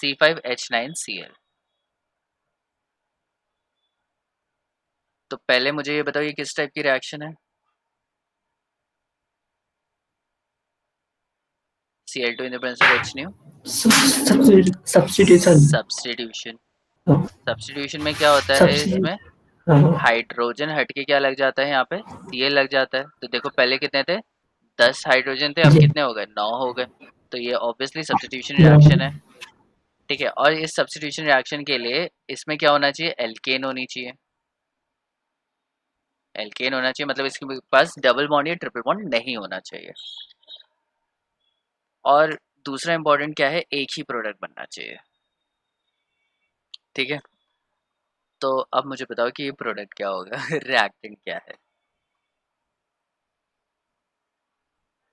C5H9Cl। तो पहले मुझे ये बताओ ये किस टाइप की रिएक्शन है, Cl2 in the presence of H substitution. Substitution. Substitution में क्या होता है, इसमें हाँ, हाइड्रोजन हट के क्या लग जाता है, यहाँ पे Cl लग जाता है। तो देखो पहले कितने थे, 10 हाइड्रोजन थे, अब जी, कितने हो गए, 9 हो गए। तो ये ऑब्वियसली सब्स्टिट्यूशन हाँ, रिएक्शन है, ठीक है। और इस सब्स्टिट्यूशन रिएक्शन के लिए इसमें क्या होना चाहिए, एल्केन होनी चाहिए। एल्केन होना चाहिए मतलब इसके पास डबल बॉन्ड या ट्रिपल बॉन्ड नहीं होना चाहिए। और दूसरा इंपॉर्टेंट क्या है, एक ही प्रोडक्ट बनना चाहिए, ठीक है। तो अब मुझे बताओ कि ये प्रोडक्ट क्या होगा रिएक्टेंट क्या है।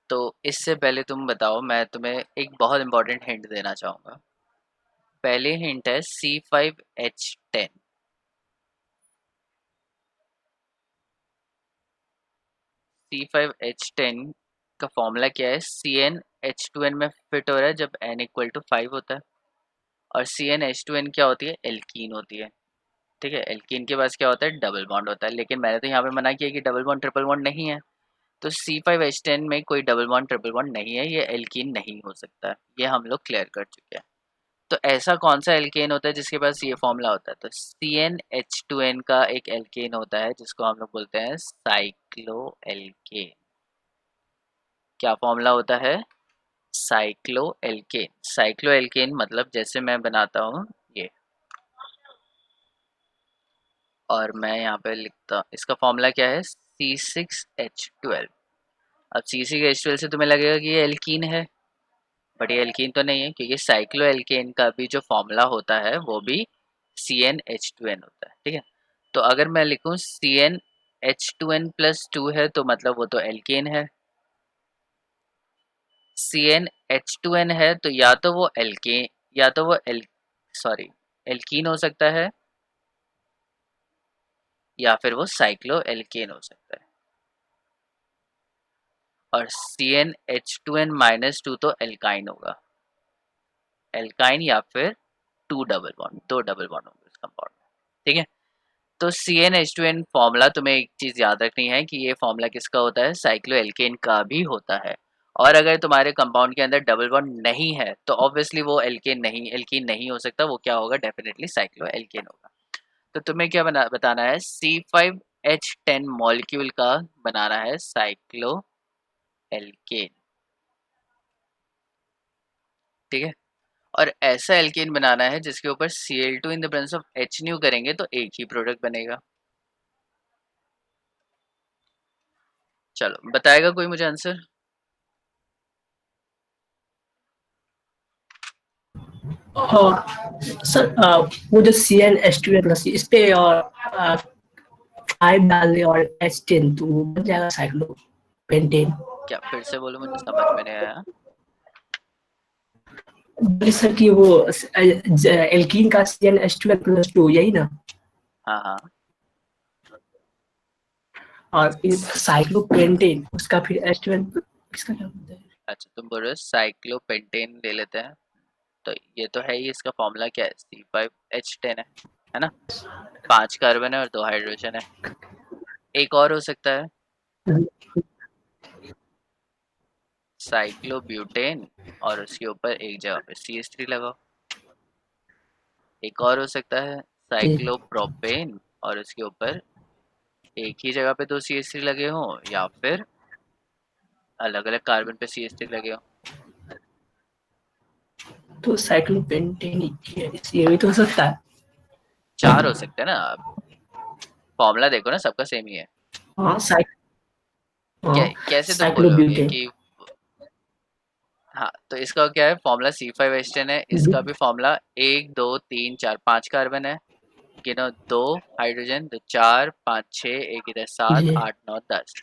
तो इससे पहले तुम बताओ, मैं तुम्हें एक बहुत इंपॉर्टेंट हिंट देना चाहूँगा। पहले हिंट है C5H10। C5H10 का फॉर्मूला क्या है, CnH2n में फिट हो रहा है जब n इक्वल टू 5 होता है। और CnH2n क्या होती है, एल्कीन होती है, ठीक है। एल्कीन के पास क्या होता है, डबल बॉन्ड होता है। लेकिन मैंने तो यहाँ पे मना किया कि डबल बॉन्ड ट्रिपल बॉन्ड नहीं है। तो C5H10 में कोई डबल बॉन्ड ट्रिपल बॉन्ड नहीं है, ये एल्कीन नहीं हो सकता, ये हम लोग क्लियर कर चुके हैं। तो ऐसा कौन सा एल्केन होता है जिसके पास ये फॉर्मूला होता है, तो CnH2n का एक एल्केन होता है जिसको हम लोग बोलते हैं साइक्लो एल्केन। क्या फॉर्मूला होता है, साइक्लो एल्केन। साइक्लो एल्केन मतलब जैसे मैं बनाता हूँ ये, और मैं यहाँ पे लिखता हूँ, इसका फॉर्मूला क्या है, C6H12। अब C6H12 से तुम्हें लगेगा कि ये एल्कीन है, बट ये एल्कीन तो नहीं है, क्योंकि साइक्लो एल्केन का भी जो फॉर्मूला होता है वो भी CnH2n होता है, ठीक है। तो अगर मैं लिखूँ CnH2n+2 है तो मतलब वो तो एल्केन है। CnH2n है तो या तो वो एल्केन, या तो वो सॉरी एल्कीन हो सकता है, या फिर वो साइक्लो एल्केन हो सकता है। और CnH2n-2 तो एल्काइन होगा, एल्काइन या फिर टू डबल बॉन्ड, दो डबल बॉन्ड होंगे इस कंपाउंड में, ठीक है। तो CnH2n फॉर्मूला तुम्हें एक चीज़ याद रखनी है कि ये फॉर्मूला किसका होता है, साइक्लोएल्केन का भी होता है। और अगर तुम्हारे कंपाउंड के अंदर डबल बॉन्ड नहीं है तो ऑब्वियसली वो एल्केन नहीं, एल्कीन नहीं हो सकता, वो क्या होगा, डेफिनेटली साइक्लोएल्केन होगा। तो तुम्हें क्या बताना है, C5H10 मॉलिक्यूल का बनाना है साइक्लोएल्केन, ठीक है। और ऐसा एल्केन बनाना है जिसके ऊपर Cl2 in the presence of H new करेंगे तो एक ही प्रोडक्ट बनेगा। चलो बताएगा कोई मुझे आंसर। और सर वो जो CnH2n इस पे और 5 डाल दे और H10 तो वो बन जाएगा साइक्लोपेंटेन। क्या फिर से बोलो, मुझे समझ में नहीं आया। सर कि वो एल्कीन का CnH2n+2 यही ना, हाँ हाँ, और साइक्लोपेंटेन उसका फिर H2n इसका क्या होता है। अच्छा तुम बोल रहे हो साइक्लोपेंटेन ले लेते हैं, तो ये तो है ही, इसका फॉर्मूला क्या है, C5H10 है ना, 5 कार्बन है और 2 हाइड्रोजन है। एक और हो सकता है साइक्लोब्यूटेन, और उसके ऊपर एक जगह पे CH3 लगाओ। एक और हो सकता है साइक्लोप्रोपेन, और उसके ऊपर एक ही जगह पे 2 CH3 लगे हों, या फिर अलग अलग कार्बन पे CH3 लगे हों। तो साइक्लोपेंटेन ये भी तो हो सकता है। 4 हो सकते हैं ना, फॉर्मूला देखो ना, सबका सेम ही है। हाँ कैसे तुम बोलोगे साइक्लोब्यूटेन। कि, हाँ तो इसका क्या है फॉर्मूला, C5H10 है, इसका भी फॉर्मूला 1 2 3 4 5 कार्बन है, गिनो 2 हाइड्रोजन, तो 4 5 6, एक इधर 7 जी 8 9 10।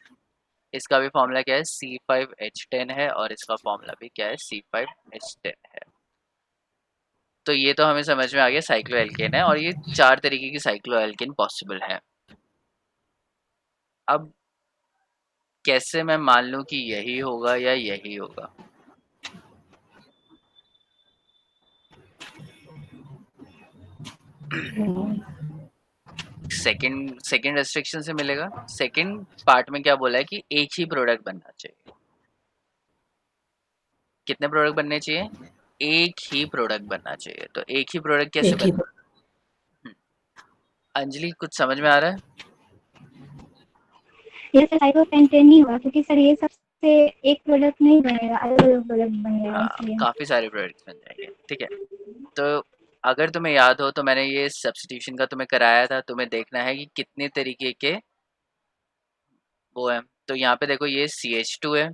इसका भी फॉर्मूला क्या है, C5H10 है, और इसका फॉर्मूला भी क्या है, C5H10 है। तो ये तो हमें समझ में आ गया साइक्लोएल्केन है, और ये 4 तरीके की साइक्लोएल्केन पॉसिबल है। अब कैसे मैं मान लूं कि यही होगा या यही होगा, सेकंड सेकंड रेस्ट्रिक्शन से मिलेगा। सेकंड पार्ट में क्या बोला है कि एक ही प्रोडक्ट बनना चाहिए। कितने प्रोडक्ट बनने चाहिए? एक ही प्रोडक्ट बनना चाहिए। तो एक ही प्रोडक्ट कैसे एक ही बन? अंजलि कुछ समझ में आ रहा है? ये सर टाइप ऑफ कंटेंट नहीं हुआ क्योंकि सर ये सबसे एक प्रोडक्ट नहीं बनेगा, अलग अलग प्रोडक्ट बनेगा इसलिए। काफी सारे प्रोडक्ट्स बन जाएंगे, ठीक है। तो अगर तुम्हें याद हो तो मैंने ये सब्स्टिट्यूशन का तुम्हें कराया था, तुम्हें देखना है कि कितने तरीके के वो है। तो यहाँ पे देखो ये CH2 है,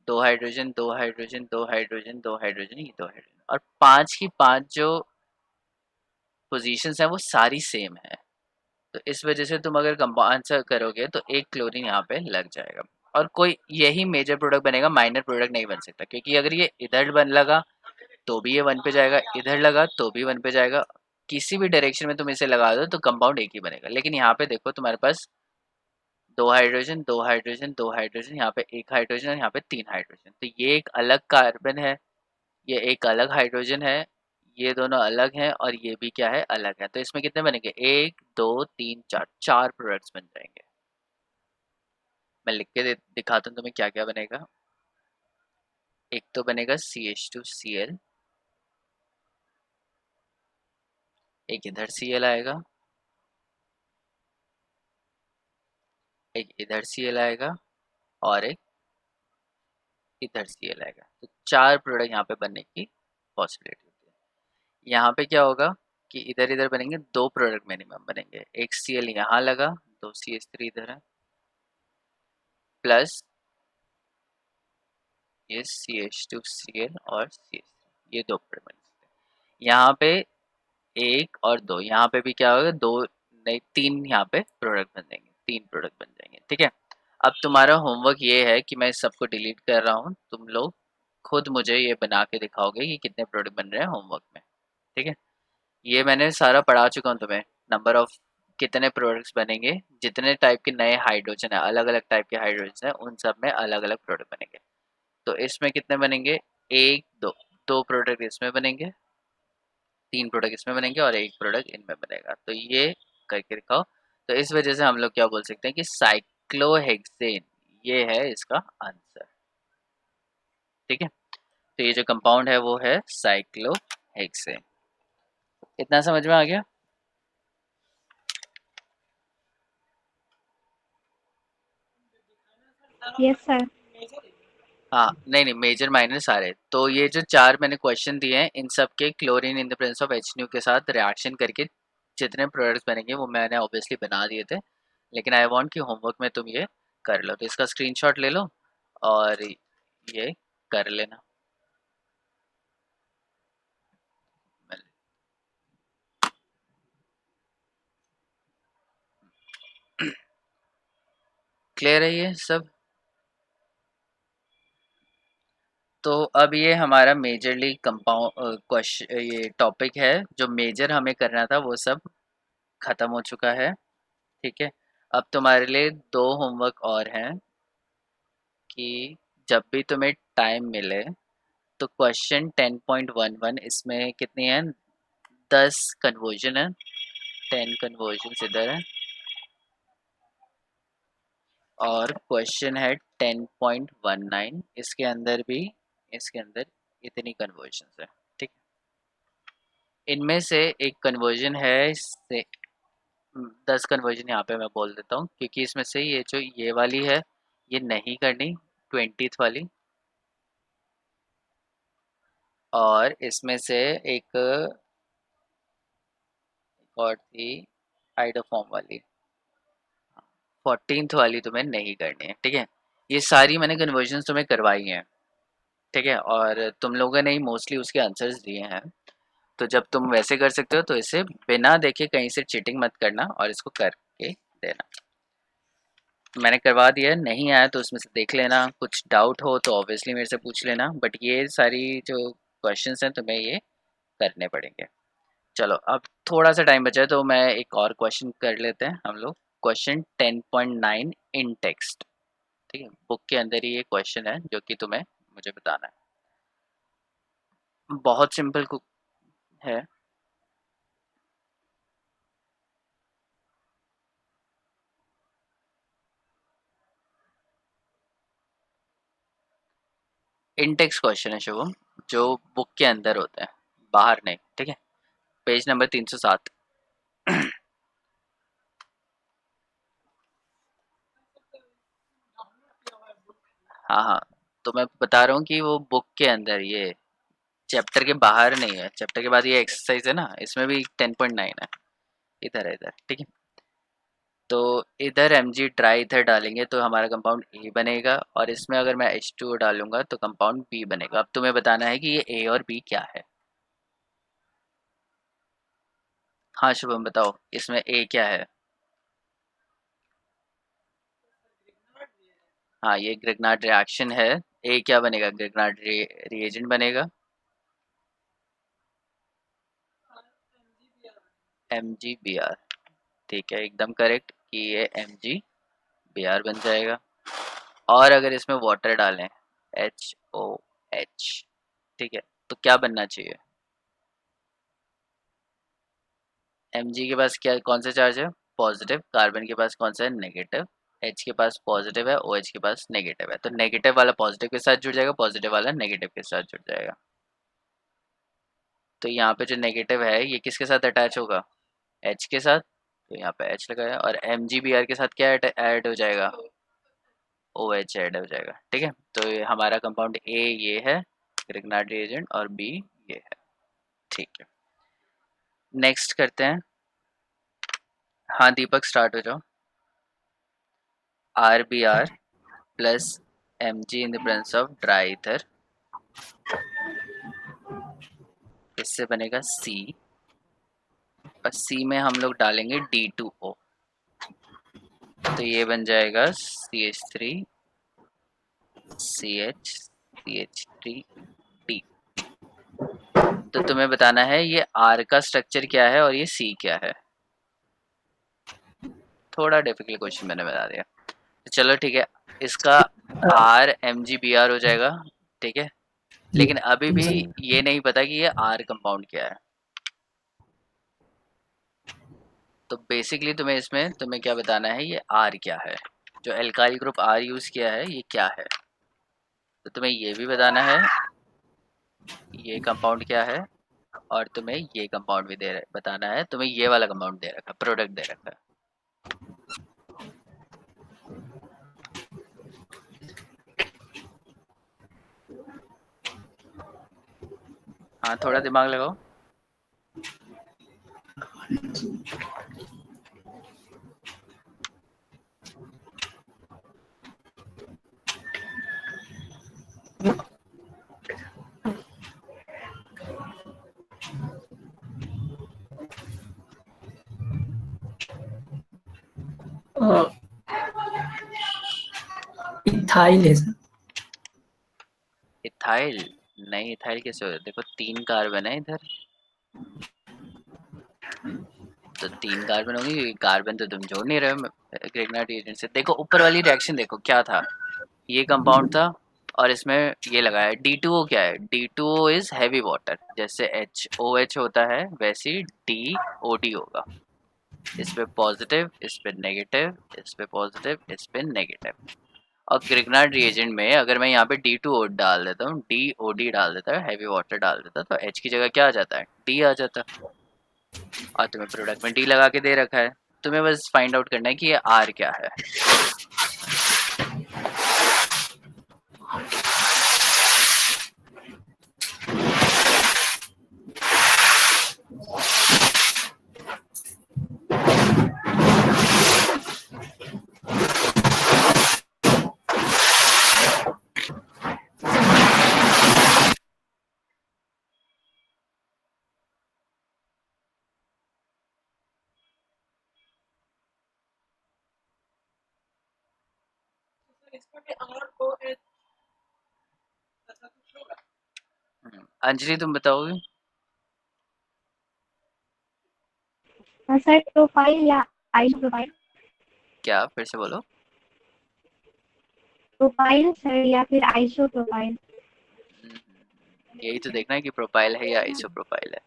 दो हाइड्रोजन दो हाइड्रोजन दो हाइड्रोजन दो हाइड्रोजन, ये दो हाइड्रोजन, और पांच की पांच जो पोजीशंस हैं वो सारी सेम है। तो इस वजह से तुम अगर आंसर करोगे तो एक क्लोरीन यहाँ पे लग जाएगा, और कोई यही मेजर प्रोडक्ट बनेगा, माइनर प्रोडक्ट नहीं बन सकता, क्योंकि अगर ये इधर बन लगा तो भी ये वन पे जाएगा, इधर लगा तो भी वन पे जाएगा। किसी भी डायरेक्शन में तुम इसे लगा दो तो कंपाउंड एक ही बनेगा। लेकिन यहाँ पे देखो तुम्हारे पास दो हाइड्रोजन दो हाइड्रोजन दो हाइड्रोजन, यहाँ पे एक हाइड्रोजन और यहाँ पे तीन हाइड्रोजन, तो ये एक अलग कार्बन है, ये एक अलग हाइड्रोजन है, ये दोनों अलग हैं, और ये भी क्या है, अलग है। तो इसमें कितने बनेंगे? एक दो तीन चार, चार प्रोडक्ट्स बन जाएंगे। मैं लिख के दिखाता हूँ तुम्हें क्या क्या बनेगा। एक तो बनेगा CH2Cl, एक इधर Cl आएगा, एक इधर Cl आएगा, और एक इधर Cl आएगा। तो चार प्रोडक्ट यहाँ पे बनने की पॉसिबिलिटी होती है। यहाँ पे क्या होगा कि इधर इधर बनेंगे, दो प्रोडक्ट मिनिमम बनेंगे। एक Cl यहाँ लगा, दो CH3 इधर है, प्लस ये CH2Cl और CH3, ये दो प्रोडक्ट बन सकते हैं। यहाँ पे एक और दो, यहाँ पे भी क्या होगा, दो नहीं तीन यहाँ पे प्रोडक्ट बन जाएंगे, तीन प्रोडक्ट बन जाएंगे, ठीक है। अब तुम्हारा होमवर्क ये है कि मैं सबको डिलीट कर रहा हूँ, तुम लोग खुद मुझे ये बना के दिखाओगे कि कितने प्रोडक्ट बन रहे हैं होमवर्क में, ठीक है। ये मैंने सारा पढ़ा चुका हूँ तुम्हें, नंबर ऑफ कितने प्रोडक्ट्स बनेंगे, जितने टाइप के नए हाइड्रोजन है, अलग अलग टाइप के हाइड्रोजन है, उन सब में अलग अलग प्रोडक्ट बनेंगे। तो इसमें कितने बनेंगे? एक दो, दो प्रोडक्ट इसमें बनेंगे, तीन प्रोडक्ट इसमें बनेंगे, और एक प्रोडक्ट इनमें बनेगा। तो ये करके दिखाओ। तो इस वजह से हम लोग क्या बोल सकते हैं कि साइक्लोहेक्सेन, ये है इसका आंसर, ठीक है। तो ये जो कंपाउंड है वो है साइक्लोहेक्सेन। इतना समझ में आ गया? Yes sir. हाँ, नहीं नहीं, मेजर माइनर सारे। तो ये जो चार मैंने क्वेश्चन दिए हैं, इन सब के chlorine in the presence of HNO के साथ रिएक्शन करके जितने प्रोडक्ट्स बनेंगे वो मैंने ऑब्वियसली बना दिए थे, लेकिन आई वांट कि होमवर्क में तुम ये कर लो। तो इसका स्क्रीनशॉट ले लो और ये कर लेना। क्लियर है ये सब? तो अब ये हमारा मेजरली कंपाउंड क्वेश्चन, ये टॉपिक है जो मेजर हमें करना था वो सब खत्म हो चुका है, ठीक है। अब तुम्हारे लिए दो होमवर्क और हैं कि जब भी तुम्हें टाइम मिले तो क्वेश्चन 10.11, इसमें कितनी है, 10 कन्वर्जन है, 10 कन्वर्जन इधर है, और क्वेश्चन है 10.19, इसके अंदर भी, इसके अंदर इतनी कन्वर्जन है, ठीक। इनमें से एक कन्वर्जन है, इससे 10 कन्वर्जन यहाँ पे मैं बोल देता हूँ, क्योंकि इसमें से ये जो ये वाली है ये नहीं करनी, 20th वाली, और इसमें से एक और थी हाइड्रोफॉर्म वाली, 14th वाली तुम्हें नहीं करनी है, ठीक है। ये सारी मैंने कन्वर्जन तुम्हें करवाई हैं, ठीक है, और तुम लोगों ने ही मोस्टली उसके आंसर्स दिए हैं। तो जब तुम वैसे कर सकते हो तो इसे बिना देखे कहीं से चीटिंग मत करना और इसको करके देना। मैंने करवा दिया है, नहीं आया तो उसमें से देख लेना, कुछ डाउट हो तो ऑब्वियसली मेरे से पूछ लेना, बट ये सारी जो क्वेश्चंस हैं तुम्हें ये करने पड़ेंगे। चलो अब थोड़ा सा टाइम बचा है तो मैं एक और क्वेश्चन कर लेते हैं हम लोग। क्वेश्चन 10.9 इन टेक्स्ट, ठीक है, बुक के अंदर ही ये क्वेश्चन है जो कि तुम्हें मुझे बताना है। बहुत सिंपल है, इंटेक्स क्वेश्चन है शुभम, जो बुक के अंदर होते हैं, बाहर नहीं, ठीक है। Page number 307। हाँ हाँ, तो मैं बता रहा हूँ कि वो बुक के अंदर, ये चैप्टर के बाहर नहीं है। चैप्टर के बाद ये एक्सरसाइज है ना, इसमें भी 10.9 है, इधर है इधर, ठीक है। तो इधर Mg ड्राई ईथर डालेंगे तो हमारा कंपाउंड ए बनेगा, और इसमें अगर मैं H2O डालूंगा तो कंपाउंड बी बनेगा। अब तुम्हें बताना है कि ये ए और बी क्या है। हाँ शुभम बताओ, इसमें ए क्या है। हाँ, ये ग्रिग्नार्ड रिएक्शन है। ए क्या बनेगा, ग्रिग्नार्ड रिएजेंट बनेगा। Mg Br, ठीक है, एकदम करेक्ट कि ये Mg Br बन जाएगा। और अगर इसमें वाटर डालें HOH, ठीक है, तो क्या बनना चाहिए। Mg के पास क्या, कौन सा चार्ज है, पॉजिटिव। कार्बन के पास कौन सा है, नेगेटिव। H के पास पॉजिटिव है, OH के पास नेगेटिव है। तो नेगेटिव वाला पॉजिटिव के साथ जुड़ जाएगा, पॉजिटिव वाला नेगेटिव के साथ जुड़ जाएगा। तो यहाँ पे जो नेगेटिव है ये किसके साथ अटैच होगा, H के साथ। तो यहाँ पे H लगाया, और MgBr के साथ क्या ऐड हो जाएगा, OH ऐड हो जाएगा, ठीक है। तो ये हमारा कंपाउंड ए ये है, ग्रिग्नार्ड रिएजेंट, और बी ये है, ठीक है। नेक्स्ट करते हैं। हाँ दीपक, स्टार्ट हो जाओ। RBr plus Mg in the presence of dry ether, इससे बनेगा C, और C में हम लोग डालेंगे D2O, तो ये बन जाएगा CH3 CH CH3D। तो तुम्हें बताना है ये R का स्ट्रक्चर क्या है और ये C क्या है। थोड़ा डिफिकल्ट क्वेश्चन मैंने बता दिया, तो चलो ठीक है, इसका R MgBr हो जाएगा, ठीक है। लेकिन अभी भी ये नहीं पता कि ये R कंपाउंड क्या है। तो बेसिकली तुम्हें क्या बताना है, ये R क्या है, जो एल्काइल ग्रुप R यूज किया है ये क्या है। तो तुम्हें ये भी बताना है ये कंपाउंड क्या है, और तुम्हें ये कंपाउंड भी बताना है। तुम्हें ये वाला कंपाउंड दे रखा है, प्रोडक्ट दे रखा है। हाँ थोड़ा दिमाग लगाओ। इथाइल है सर। इथाइल नहीं, इथाइल कैसे हो, देखो 3 कार्बन है इधर, तो 3 कार्बन होंगे। कार्बन तो तुम जोड़ नहीं रहे हो ग्रिग्नार्ड रिएजेंट से। देखो ऊपर वाली रिएक्शन देखो क्या था, ये कंपाउंड था, और इसमें ये लगाया D2O। क्या है, D2O इज हैवी वाटर। जैसे HOH होता है वैसे ही DOD होगा। इस पे पॉजिटिव, इस पे नेगेटिव, इस पे पॉजिटिव, इस पे नेगेटिव। और ग्रिग्नार्ड रिएजेंट में अगर मैं यहाँ पे D2O डाल देता हूँ, DOD डाल देता है, हैवी वाटर डाल देता, तो H की जगह क्या आ जाता है, D आ जाता है। और तुम्हें प्रोडक्ट में D लगा के दे रखा है। तुम्हें बस फाइंड आउट करना है कि ये R क्या है। अंजलि तुम बताओगे सर प्रोफाइल या आइसो प्रोफाइल। क्या, फिर से बोलो। प्रोफाइल सर या फिर आइसो प्रोफाइल। यही तो देखना है कि प्रोफाइल है या आइसो प्रोफाइल है।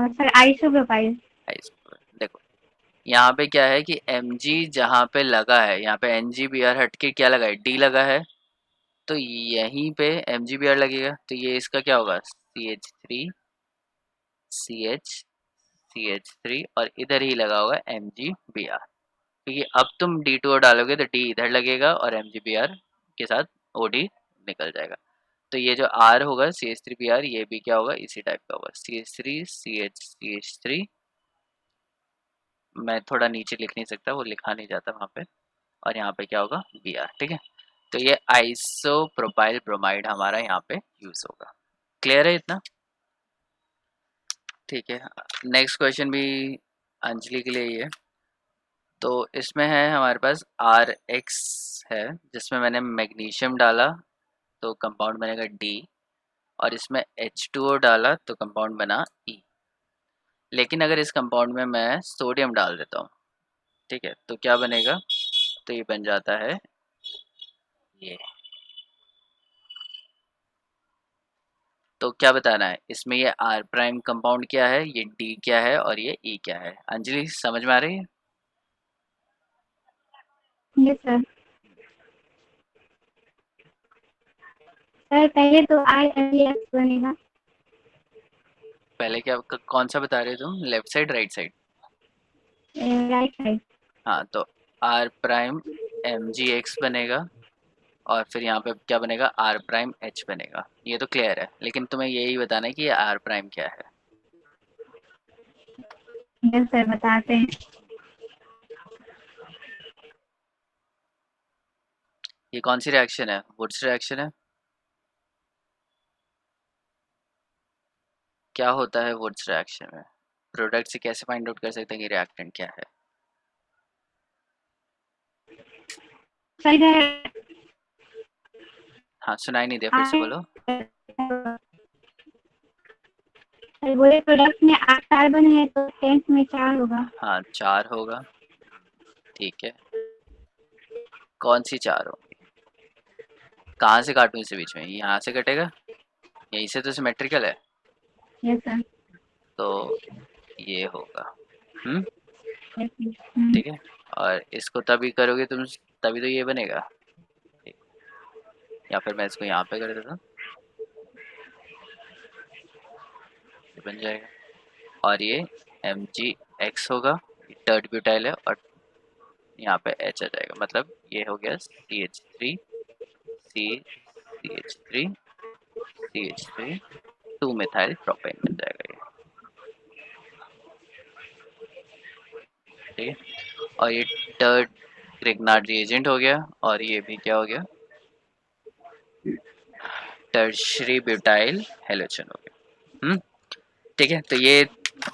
Sir iso profile. आइसो, देखो यहाँ पे क्या है कि Mg जहाँ पे लगा है, यहाँ पे NgBr हट के क्या लगा है, D लगा है। तो यहीं पे MgBr लगेगा, तो ये इसका क्या होगा, CH3 CH और इधर ही लगा होगा MgBr, क्योंकि अब तुम D2O डालोगे तो D इधर लगेगा और MgBr के साथ OD निकल जाएगा। तो ये जो R होगा CH3Br, ये भी क्या होगा, इसी टाइप का होगा, CH3 CH3। मैं थोड़ा नीचे लिख नहीं सकता, वो लिखा नहीं जाता वहाँ पे, और यहाँ पे क्या होगा, Br। ठीक है, तो ये आइसोप्रोपाइल ब्रोमाइड हमारा यहाँ पे यूज होगा। क्लियर है इतना? ठीक है, नेक्स्ट क्वेश्चन भी अंजलि के लिए ही है। तो इसमें है हमारे पास RX है, जिसमें मैंने मैग्नीशियम डाला तो कंपाउंड बनेगा D, और इसमें H2O डाला तो कंपाउंड बना E। लेकिन अगर इस कंपाउंड में मैं सोडियम डाल देता हूँ, ठीक है, तो क्या बनेगा, तो ये बन जाता है ये। तो क्या बताना है इसमें, ये R प्राइम कंपाउंड क्या है, ये D क्या है, और ये E क्या है। अंजलि समझ में आ रही है? Yes sir. सर पहले तो RLX बनेगा। पहले क्या, कौन सा बता रहे हो तुम, left side right side? Right side. हाँ, तो R प्राइम MgX बनेगा, और फिर यहाँ पे क्या बनेगा, R प्राइम H बनेगा। ये तो क्लियर है, लेकिन तुम्हें यही बताना है कि ये R प्राइम क्या है। यस सर, बताते हैं। ये कौन सी रिएक्शन है, वुड्स रिएक्शन है। क्या होता है वुड्स रिएक्शन में, प्रोडक्ट से कैसे फाइंड आउट कर सकते हैं कि रिएक्टेंट क्या है। सर इधर हाँ, सुनाई नहीं दिया, फिर से बोलो। सर बोले प्रोडक्ट में 8 कार्बन है तो टेंथ में 4 होगा। हाँ, 4 होगा, ठीक है। कौन सी 4 होगी, कहाँ से काटूं इसे बीच में, यहाँ से कटेगा, यहीं से तो सिमेट्रिकल है, यस सर। तो ये होगा। यस। ठीक है, और इसको तभी करोगे तुम, तभी तो ये बनेगा। ठीक। या फिर मैं इसको यहाँ पे कर देता हूँ, ये बन जाएगा, और ये MgX होगा, थर्ड ब्यूटाइल है, और यहाँ पे H आ जाएगा, मतलब ये हो गया CH3 CH3 CH3 2 methyl propane बन जाएगा ये। ठीक है, और ये थर्ड ग्रिग्नार्ड रिएजेंट हो गया, और ये भी क्या हो गया, टर्शरी ब्यूटाइल हैलोजन हो गया। ठीक है, तो ये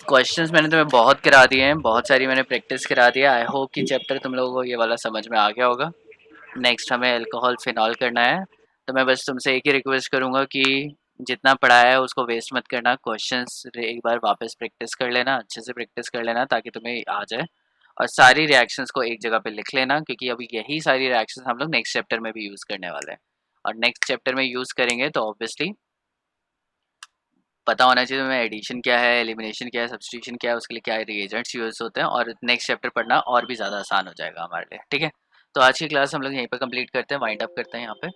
क्वेश्चंस मैंने तुम्हें बहुत करा दिए हैं, बहुत सारी मैंने प्रैक्टिस करा दिया। आई होप कि चैप्टर तुम लोगों को ये वाला समझ में आ गया होगा। नेक्स्ट हमें अल्कोहल फिनॉल करना है, तो मैं बस तुमसे एक ही रिक्वेस्ट करूँगा कि जितना पढ़ाया है उसको वेस्ट मत करना, क्वेश्चंस एक बार वापस प्रैक्टिस कर लेना, अच्छे से प्रैक्टिस कर लेना, ताकि तुम्हें आ जाए। और सारी रिएक्शंस को एक जगह पे लिख लेना, क्योंकि अभी यही सारी रिएक्शंस हम लोग नेक्स्ट चैप्टर में भी यूज़ करने वाले हैं, और नेक्स्ट चैप्टर में यूज़ करेंगे तो ऑब्वियसली पता होना चाहिए तुम्हें एडिशन क्या है, एलिमिनेशन क्या है, सब्स्टिट्यूशन क्या है, उसके लिए क्या रिएजेंट्स यूज होते हैं, और नेक्स्ट चैप्टर पढ़ना और भी ज़्यादा आसान हो जाएगा हमारे लिए। ठीक है, तो आज की क्लास हम लोग यहीं पर कंप्लीट करते हैं, वाइंड अप करते हैं यहाँ पे।